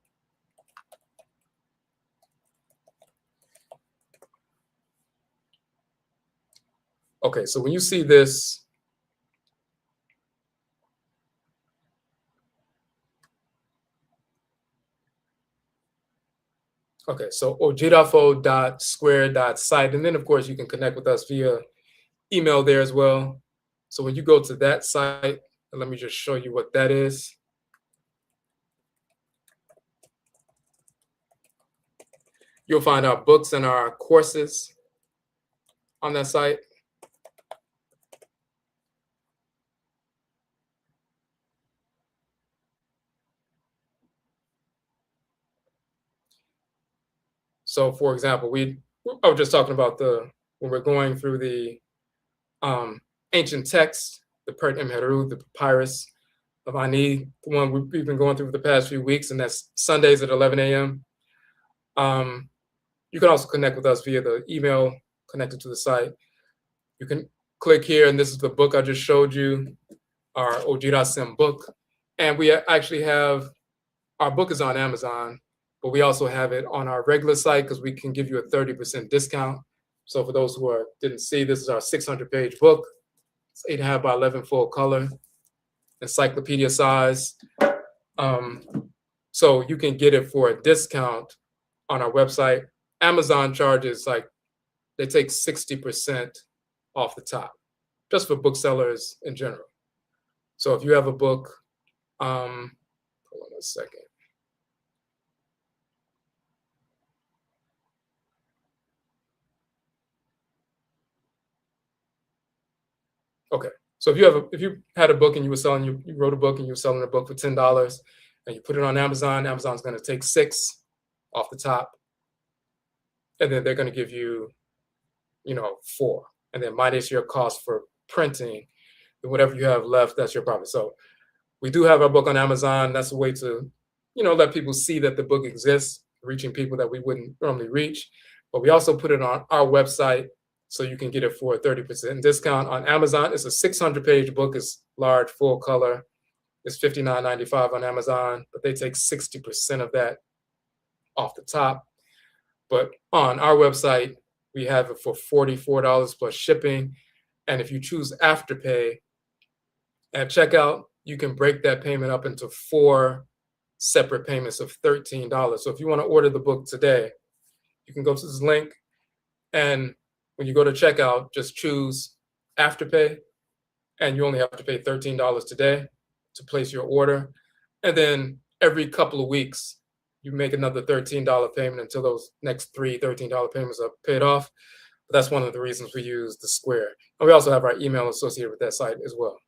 Okay, so when you see this, okay, so ojirafo.square.site. And then, of course, you can connect with us via email there as well. So when you go to that site, let me just show you what that is. You'll find our books and our courses on that site. So for example, I was just talking about when we're going through the ancient text, the Pert Imheru, the papyrus of Ani, the one we've been going through for the past few weeks, and that's Sundays at 11 a.m. You can also connect with us via the email connected to the site. You can click here, and this is the book I just showed you, our Ojira Sim book. And we actually have, our book is on Amazon, but we also have it on our regular site because we can give you a 30% discount. So for those who didn't see, this is our 600-page book. It's 8.5 by 11 full color, encyclopedia size. So you can get it for a discount on our website. Amazon charges they take 60% off the top, just for booksellers in general. So if you have a book, hold on a second. Okay, so if you had a book and you wrote a book and you were selling a book for $10, and you put it on Amazon, Amazon's going to take 6 off the top, and then they're going to give you, 4, and then minus your cost for printing, and whatever you have left, that's your profit. So we do have our book on Amazon. That's a way to, let people see that the book exists, reaching people that we wouldn't normally reach. But we also put it on our website, so you can get it for a 30% discount on Amazon. It's a 600-page book. It's large, full color. It's $59.95 on Amazon, but they take 60% of that off the top. But on our website, we have it for $44 plus shipping. And if you choose Afterpay at checkout, you can break that payment up into 4 separate payments of $13. So if you want to order the book today, you can go to this link, and when you go to checkout, just choose Afterpay, and you only have to pay $13 today to place your order. And then every couple of weeks, you make another $13 payment until those next 3 $13 payments are paid off. But that's one of the reasons we use the Square. And we also have our email associated with that site as well.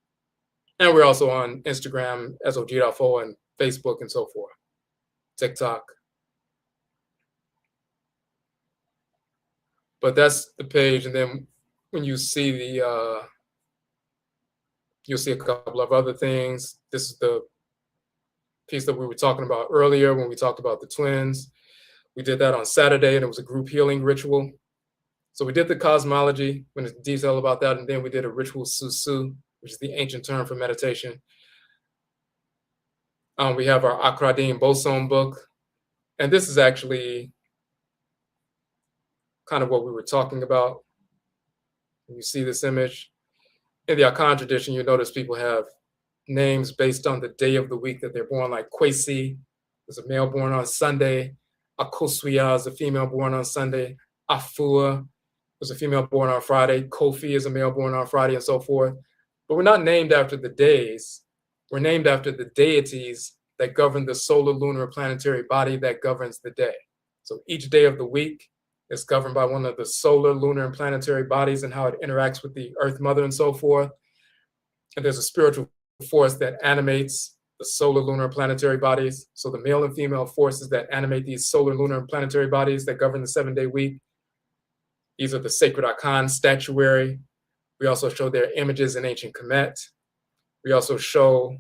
And we're also on Instagram as OG.fo and Facebook and so forth, TikTok. But that's the page. And then when you see you'll see a couple of other things. This is the piece that we were talking about earlier when we talked about the twins. We did that on Saturday, and it was a group healing ritual. So we did the cosmology, went into detail about that, and then we did a ritual susu, which is the ancient term for meditation. We have our Akradim Boson book, and this is actually kind of what we were talking about. When you see this image, in the Akan tradition, you notice people have names based on the day of the week that they're born, like Kwesi is a male born on Sunday, Akoswiya is a female born on Sunday, Afua is a female born on Friday, Kofi is a male born on Friday, and so forth. But we're not named after the days. We're named after the deities that govern the solar, lunar, and planetary body that governs the day. So each day of the week is governed by one of the solar, lunar, and planetary bodies and how it interacts with the Earth Mother and so forth. And there's a spiritual force that animates the solar, lunar, and planetary bodies. So the male and female forces that animate these solar, lunar, and planetary bodies that govern the 7-day week. These are the sacred Akan statuary. We also show their images in ancient Kemet. We also show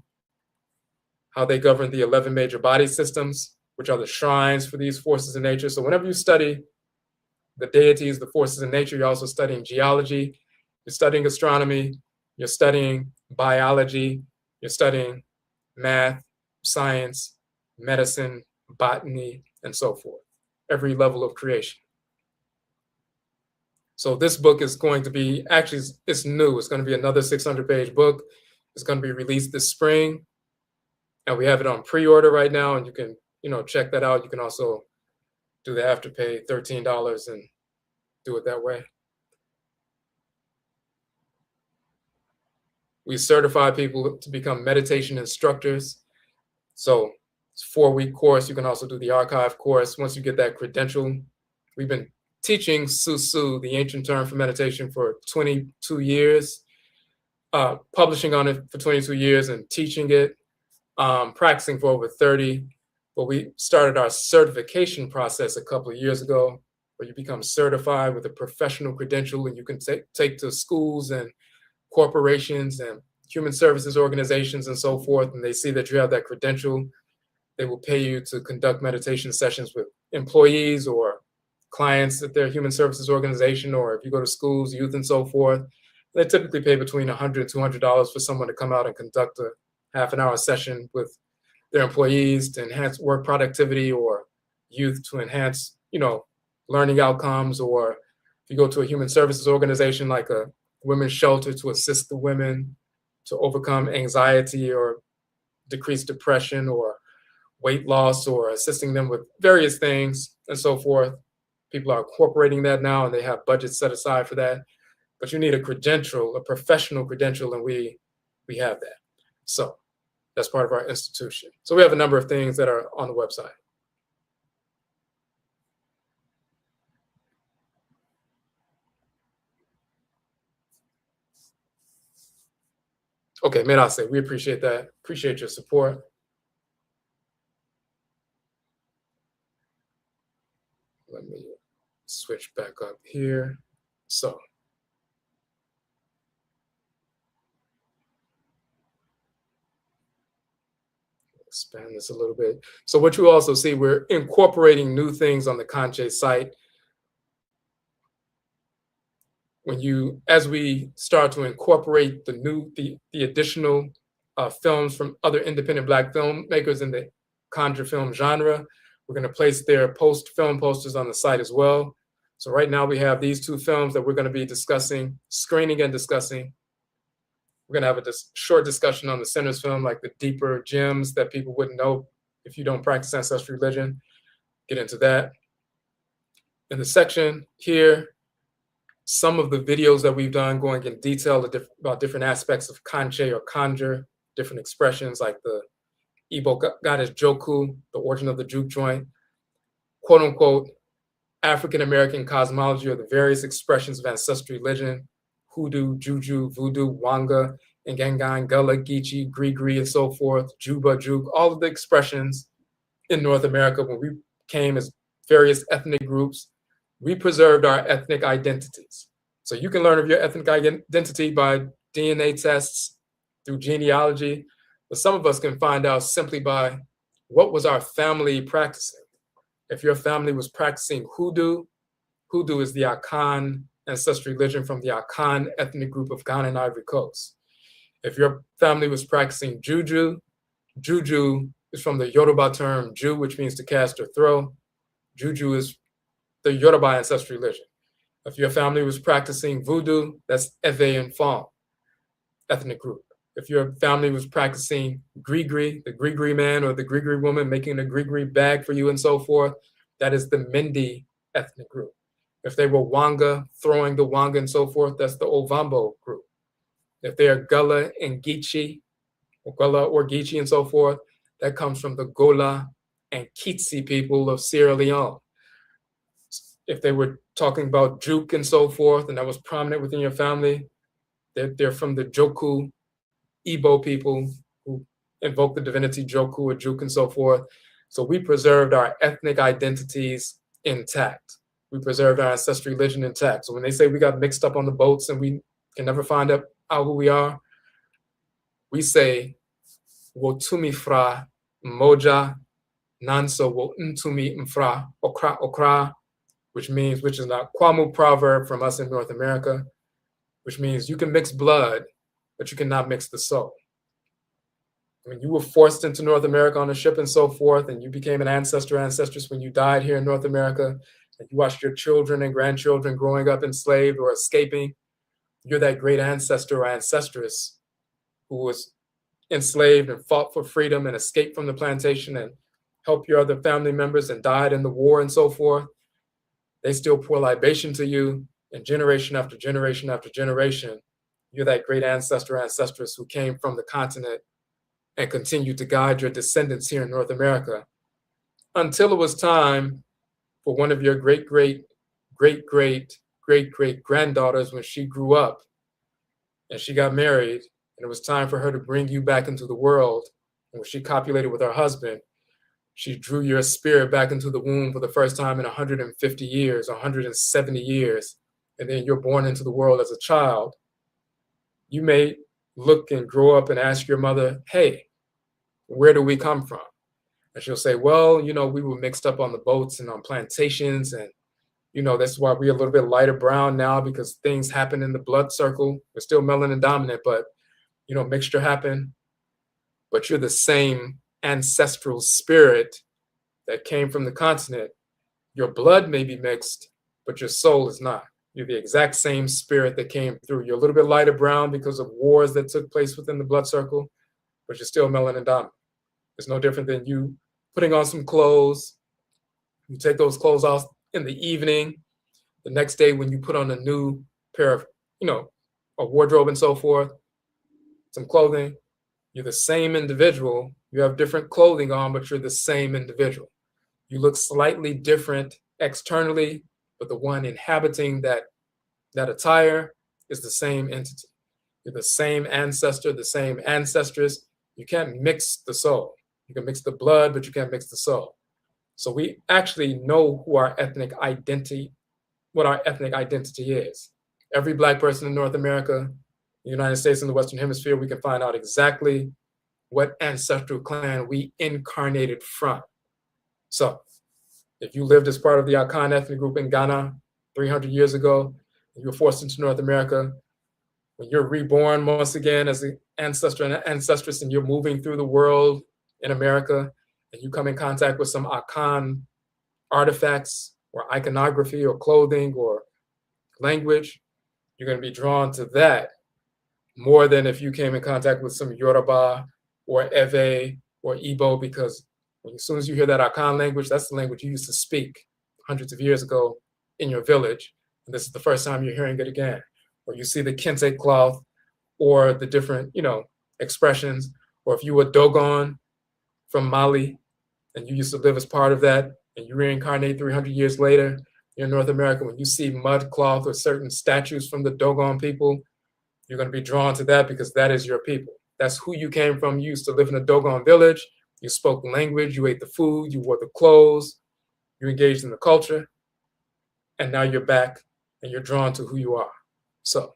how they govern the 11 major body systems, which are the shrines for these forces in nature. So whenever you study the deities, the forces in nature, you're also studying geology, you're studying astronomy, you're studying biology, you're studying math, science, medicine, botany, and so forth, every level of creation. So this book is going to be, actually, it's new. It's going to be another 600-page book. It's going to be released this spring. And we have it on pre-order right now, and you can, check that out. You can also do the Afterpay, $13, and do it that way. We certify people to become meditation instructors. So it's a 4-week course. You can also do the archive course. Once you get that credential, we've been teaching Susu, the ancient term for meditation, for 22 years, publishing on it for 22 years and teaching it, practicing for over 30. But we started our certification process a couple of years ago, where you become certified with a professional credential, and you can take to schools and corporations and human services organizations and so forth, and they see that you have that credential. They will pay you to conduct meditation sessions with employees or clients at their human services organization, or if you go to schools, youth, and so forth. They typically pay between $100 and $200 for someone to come out and conduct a half an hour session with their employees to enhance work productivity, or youth to enhance, learning outcomes, or if you go to a human services organization like a women's shelter to assist the women to overcome anxiety or decrease depression or weight loss, or assisting them with various things and so forth. People are incorporating that now, and they have budgets set aside for that. But you need a credential, a professional credential, and we have that. So that's part of our institution. So we have a number of things that are on the website. Okay, Mirase, we appreciate that. Appreciate your support. Let me switch back up here. So expand this a little bit. So what you also see, we're incorporating new things on the KANKYE site. As we start to incorporate the additional films from other independent Black filmmakers in the Conjure film genre, we're going to place their film posters on the site as well. So right now we have these two films that we're going to be discussing, screening and discussing. We're going to have a short discussion on the Center's film, like the deeper gems that people wouldn't know if you don't practice ancestral religion. Get into that. In the section here, some of the videos that we've done going in detail about different aspects of KANKYE or Conjure, different expressions like the Igbo goddess Joku, the origin of the juke joint, quote unquote, African American cosmology, or the various expressions of ancestral religion, hoodoo, juju, voodoo, wanga, ngangan, gullah, geechee, gree, and so forth, juba, juke, all of the expressions in North America when we came as various ethnic groups. We preserved our ethnic identities. So you can learn of your ethnic identity by DNA tests, through genealogy, but some of us can find out simply by what was our family practicing. If your family was practicing hoodoo, hoodoo is the Akan ancestral religion from the Akan ethnic group of Ghana and Ivory Coast. If your family was practicing juju, juju is from the Yoruba term ju, which means to cast or throw. Juju is the Yoruba ancestral religion. If your family was practicing voodoo, that's Ewe and Fong ethnic group. If your family was practicing gree, the gree man or the gree woman making a gree bag for you and so forth, that is the Mindi ethnic group. If they were Wanga, throwing the Wanga and so forth, that's the Ovambo group. If they are Gullah and Geechee, or Gullah or Geechee and so forth, that comes from the Gola and Kitsi people of Sierra Leone. If they were talking about juke and so forth, and that was prominent within your family, they're from the Joku Igbo people who invoke the divinity Joku or Juke and so forth. So we preserved our ethnic identities intact. We preserved our ancestral religion intact. So when they say we got mixed up on the boats and we can never find out who we are, we say, Wotumi fra moja nanso wo ntumi mfra okra, which is a Kwamu proverb from us in North America, which means you can mix blood, but you cannot mix the soul. When you were forced into North America on a ship and so forth, and you became an ancestor or ancestress when you died here in North America, and you watched your children and grandchildren growing up enslaved or escaping, you're that great ancestor or ancestress who was enslaved and fought for freedom and escaped from the plantation and helped your other family members and died in the war and so forth. They still pour libation to you, and generation after generation after generation, you're that great ancestor or ancestress who came from the continent and continued to guide your descendants here in North America until it was time for one of your great granddaughters, when she grew up and she got married, and it was time for her to bring you back into the world. And when she copulated with her husband, She drew your spirit back into the womb for the first time in 150 years, 170 years, and then you're born into the world as a child. You may look and grow up and ask your mother, hey, where do we come from? And she'll say, well, we were mixed up on the boats and on plantations. And, that's why we're a little bit lighter brown now, because things happen in the blood circle. We're still melanin dominant, but, mixture happened. But you're the same ancestral spirit that came from the continent. Your blood may be mixed, but your soul is not. You're the exact same spirit that came through. You're a little bit lighter brown because of wars that took place within the blood circle, but you're still melanin dominant. It's no different than you putting on some clothes. You take those clothes off in the evening. The next day, when you put on a new pair of, a wardrobe and so forth, some clothing, you're the same individual. You have different clothing on, but you're the same individual. You look slightly different externally, but the one inhabiting that attire is the same entity. You're the same ancestor, the same ancestress. You can't mix the soul. You can mix the blood, but you can't mix the soul. So we actually know what our ethnic identity is. Every Black person in North America, the United States, and the Western Hemisphere, we can find out exactly what ancestral clan we incarnated from. So if you lived as part of the Akan ethnic group in Ghana 300 years ago, and you were forced into North America, when you're reborn once again as an ancestor and an ancestress, and you're moving through the world in America, and you come in contact with some Akan artifacts or iconography or clothing or language, you're going to be drawn to that more than if you came in contact with some Yoruba or Ewe or Igbo, because as soon as you hear that Akan language, that's the language you used to speak hundreds of years ago in your village. And this is the first time you're hearing it again. Or you see the kente cloth or the different, expressions. Or if you were Dogon from Mali and you used to live as part of that and you reincarnate 300 years later in North America, when you see mud cloth or certain statues from the Dogon people, you're going to be drawn to that because that is your people. That's who you came from. You used to live in a Dogon village. You spoke the language, you ate the food, you wore the clothes, you engaged in the culture, and now you're back and you're drawn to who you are. So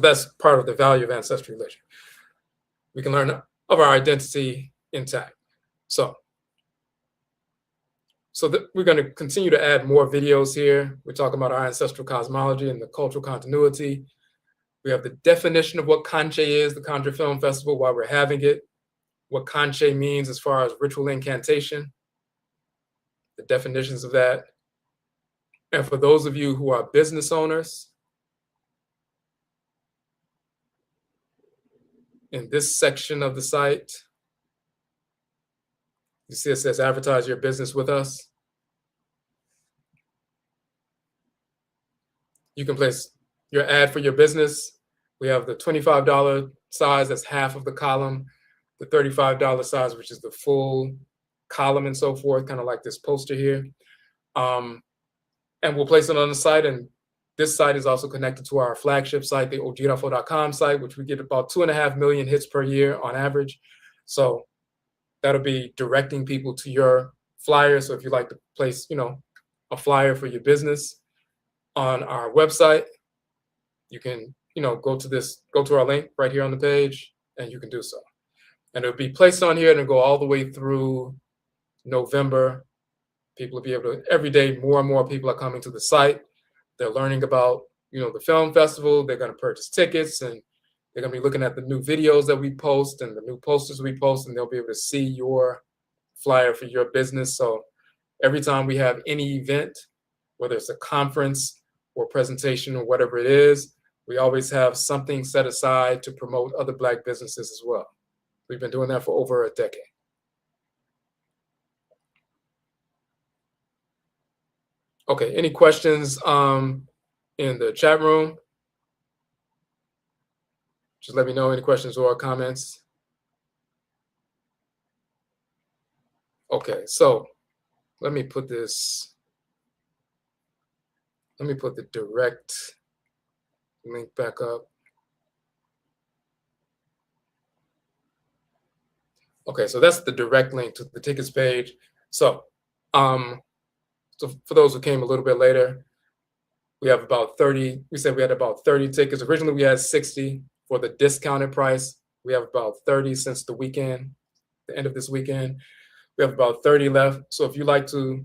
that's part of the value of ancestry religion. We can learn of our identity intact. So we're going to continue to add more videos here. We're talking about our ancestral cosmology and the cultural continuity. We have the definition of what KANKYE is, the Conjure Film Festival, why we're having it, what KANKYE means as far as ritual incantation, the definitions of that. And for those of you who are business owners, in this section of the site, you see it says advertise your business with us. You can place your ad for your business. We have the $25 size, that's half of the column, the $35 size, which is the full column and so forth, kind of like this poster here. And we'll place it on the site. And this site is also connected to our flagship site, the ojirafo.com site, which we get about 2.5 million hits per year on average. So that'll be directing people to your flyer. So if you'd like to place, a flyer for your business on our website, you can, go to our link right here on the page, and you can do so. And it'll be placed on here and it'll go all the way through November. People will be able to, every day, more and more people are coming to the site. They're learning about, the film festival. They're going to purchase tickets, and they're going to be looking at the new videos that we post and the new posters we post, and they'll be able to see your flyer for your business. So every time we have any event, whether it's a conference or presentation or whatever it is, we always have something set aside to promote other Black businesses as well. We've been doing that for over a decade. Okay, any questions in the chat room? Just let me know any questions or comments. Okay, so let me put the direct link back up. Okay, so that's the direct link to the tickets page. So, um, so for those who came a little bit later, we have about 30. We said we had about 30 tickets. Originally, we had 60 for the discounted price. We have about 30 since the weekend, the end of this weekend. We have about 30 left. So if you like to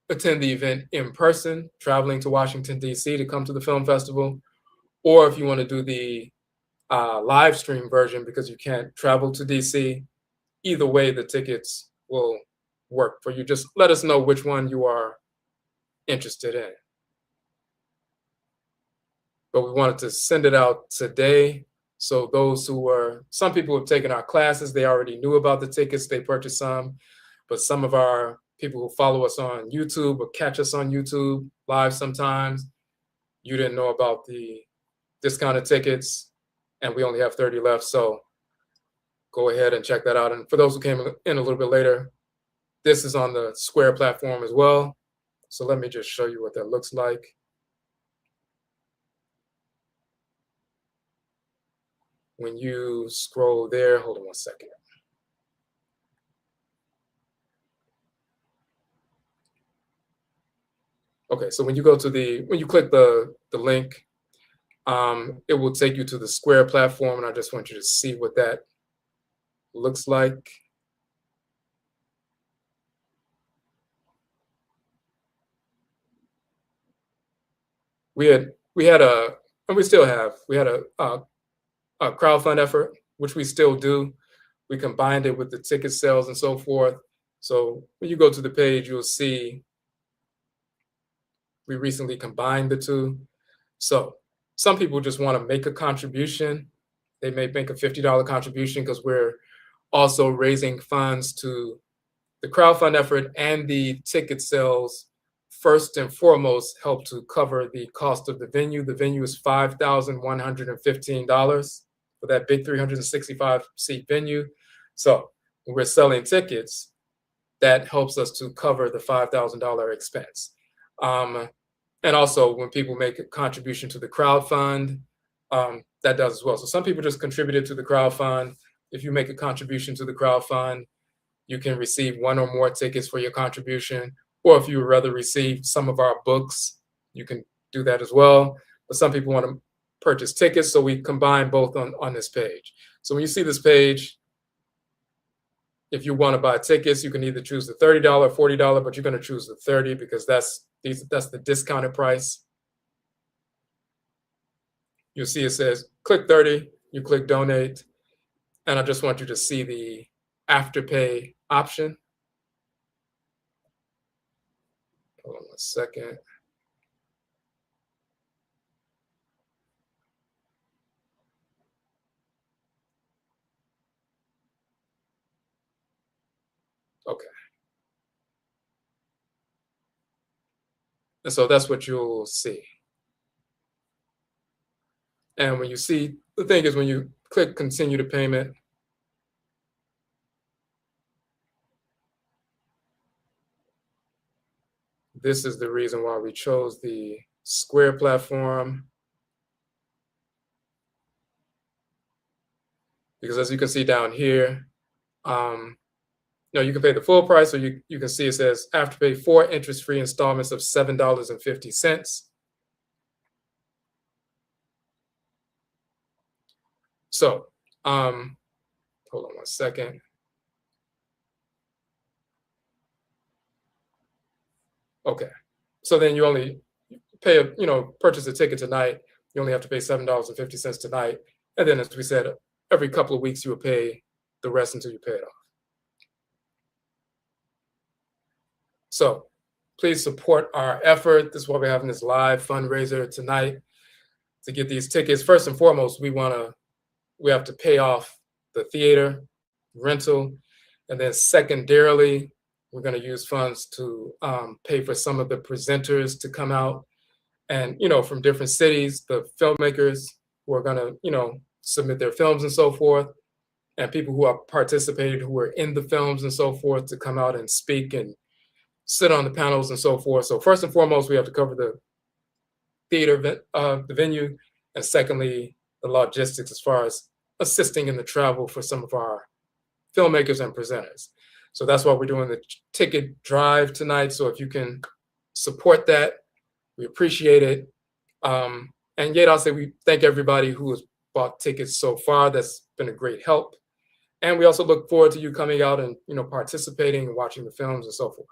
attend the event in person, traveling to Washington, D.C. to come to the film festival, or if you want to do the live stream version because you can't travel to DC, either way, the tickets will work for you. Just let us know which one you are interested in. But we wanted to send it out today. So those who were, some people have taken our classes, they already knew about the tickets, they purchased some. But some of our people who follow us on YouTube or catch us on YouTube live sometimes, you didn't know about the discounted tickets, and we only have 30 left. So go ahead and check that out. And for those who came in a little bit later, this is on the Square platform as well. So let me just show you what that looks like. When you scroll there, hold on one second. Okay, so when you go to when you click the link, it will take you to the Square platform, and I just want you to see what that looks like. We had a, and we still have, we had a crowdfund effort, which we still do. We combined it with the ticket sales and so forth. So when you go to the page, you'll see we recently combined the two. So some people just want to make a contribution. They may make a $50 contribution because we're also raising funds to the crowdfund effort and the ticket sales. First and foremost, help to cover the cost of the venue. The venue is $5,115 for that big 365 seat venue. So when we're selling tickets, that helps us to cover the $5,000 expense. And also, when people make a contribution to the crowd fund, that does as well. So some people just contributed to the crowd fund. If you make a contribution to the crowd fund, you can receive one or more tickets for your contribution. Or if you would rather receive some of our books, you can do that as well. But some people want to purchase tickets, so we combine both on this page. So when you see this page, if you want to buy tickets, you can either choose the $30, $40, but you're going to choose the 30 because that's the discounted price. You'll see it says click 30, you click donate, and I just want you to see the afterpay option. Hold on one second. Okay. And so that's what you'll see. And when you see, the thing is when you click continue to payment, this is the reason why we chose the Square platform. Because as you can see down here, you can pay the full price, or you can see it says Afterpay 4 interest-free installments of $7.50. So, hold on one second. Okay, so then you only pay purchase a ticket tonight. You only have to pay $7.50 tonight, and then as we said, every couple of weeks you will pay the rest until you pay it off. So please support our effort. This is why we're having this live fundraiser tonight to get these tickets. First and foremost, we have to pay off the theater rental, and then secondarily, we're going to use funds to pay for some of the presenters to come out, and from different cities, the filmmakers who are going to submit their films and so forth, and people who have participated who are in the films and so forth to come out and speak and sit on the panels and so forth. So first and foremost, we have to cover the theater, the venue, and secondly, the logistics as far as assisting in the travel for some of our filmmakers and presenters. So that's why we're doing the ticket drive tonight. So if you can support that, we appreciate it. And yet I'll say we thank everybody who has bought tickets so far. That's been a great help. And we also look forward to you coming out and participating and watching the films and so forth.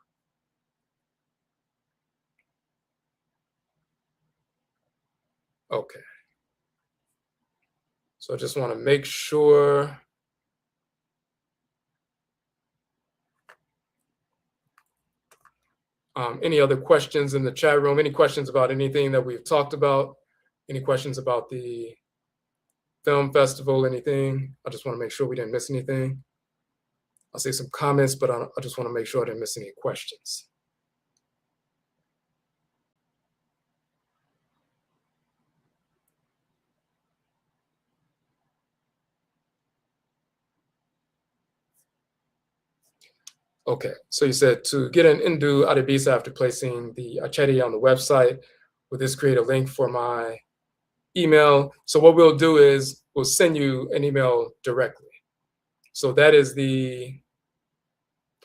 Okay. So I just want to make sure. Any other questions in the chat room? Any questions about anything that we've talked about? Any questions about the film festival, anything? I just want to make sure we didn't miss anything. I'll say some comments, but I just want to make sure I didn't miss any questions. Okay, so you said to get an Indu Adebisa after placing the Achedi on the website, will this create a link for my email? So what we'll do is we'll send you an email directly. So that is the,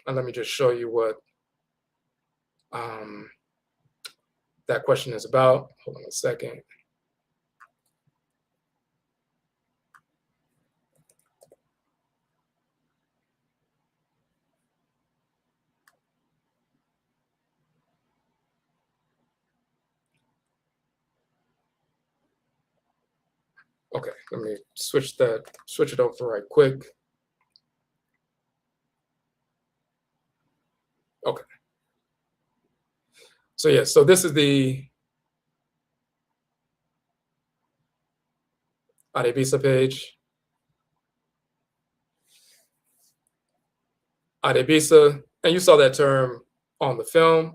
and let me just show you what that question is about. Hold on a second. Okay, let me switch it over right quick. Okay. So yeah, so this is the Adebisa page. Adebisa, and you saw that term on the film.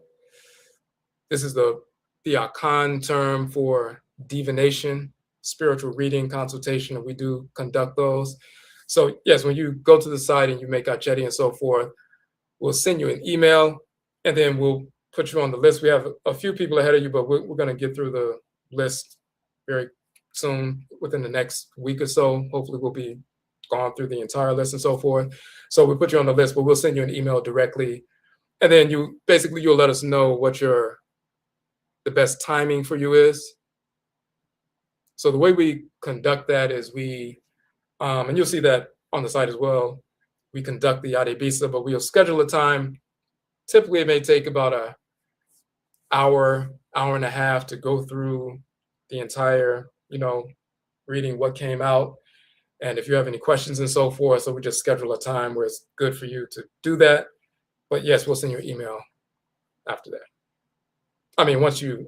This is the Akan term for divination, spiritual reading, consultation, and we do conduct those. So yes, when you go to the site and you make Achedi and so forth, we'll send you an email, and then we'll put you on the list. We have a few people ahead of you, but we're going to get through the list very soon, within the next week or so. Hopefully we'll be gone through the entire list and so forth. So we put you on the list, but we'll send you an email directly. And then you'll let us know what the best timing for you is. So the way we conduct that is and you'll see that on the site as well, we conduct the Adebisa, but we'll schedule a time. Typically it may take about an hour and a half to go through the entire, reading what came out. And if you have any questions and so forth, so we just schedule a time where it's good for you to do that. But yes, we'll send you an email after that. I mean, once you,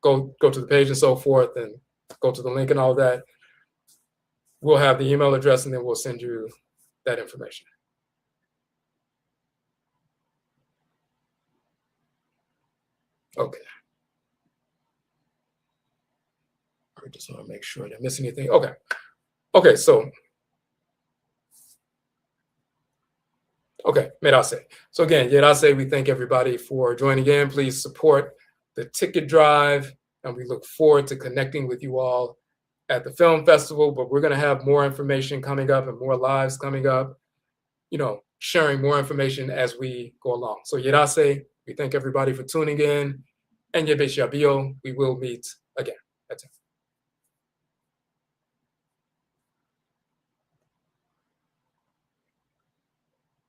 go to the page and so forth and go to the link and all that, we'll have the email address and then we'll send you that information. Okay. I just want to make sure I didn't miss anything. Okay. Okay, so Merase. So again, Yerase, we thank everybody for joining in. Please support the ticket drive, and we look forward to connecting with you all at the film festival. But we're going to have more information coming up and more lives coming up, sharing more information as we go along. So Yerase, we thank everybody for tuning in. And Yebe Shabio, we will meet again. That's it.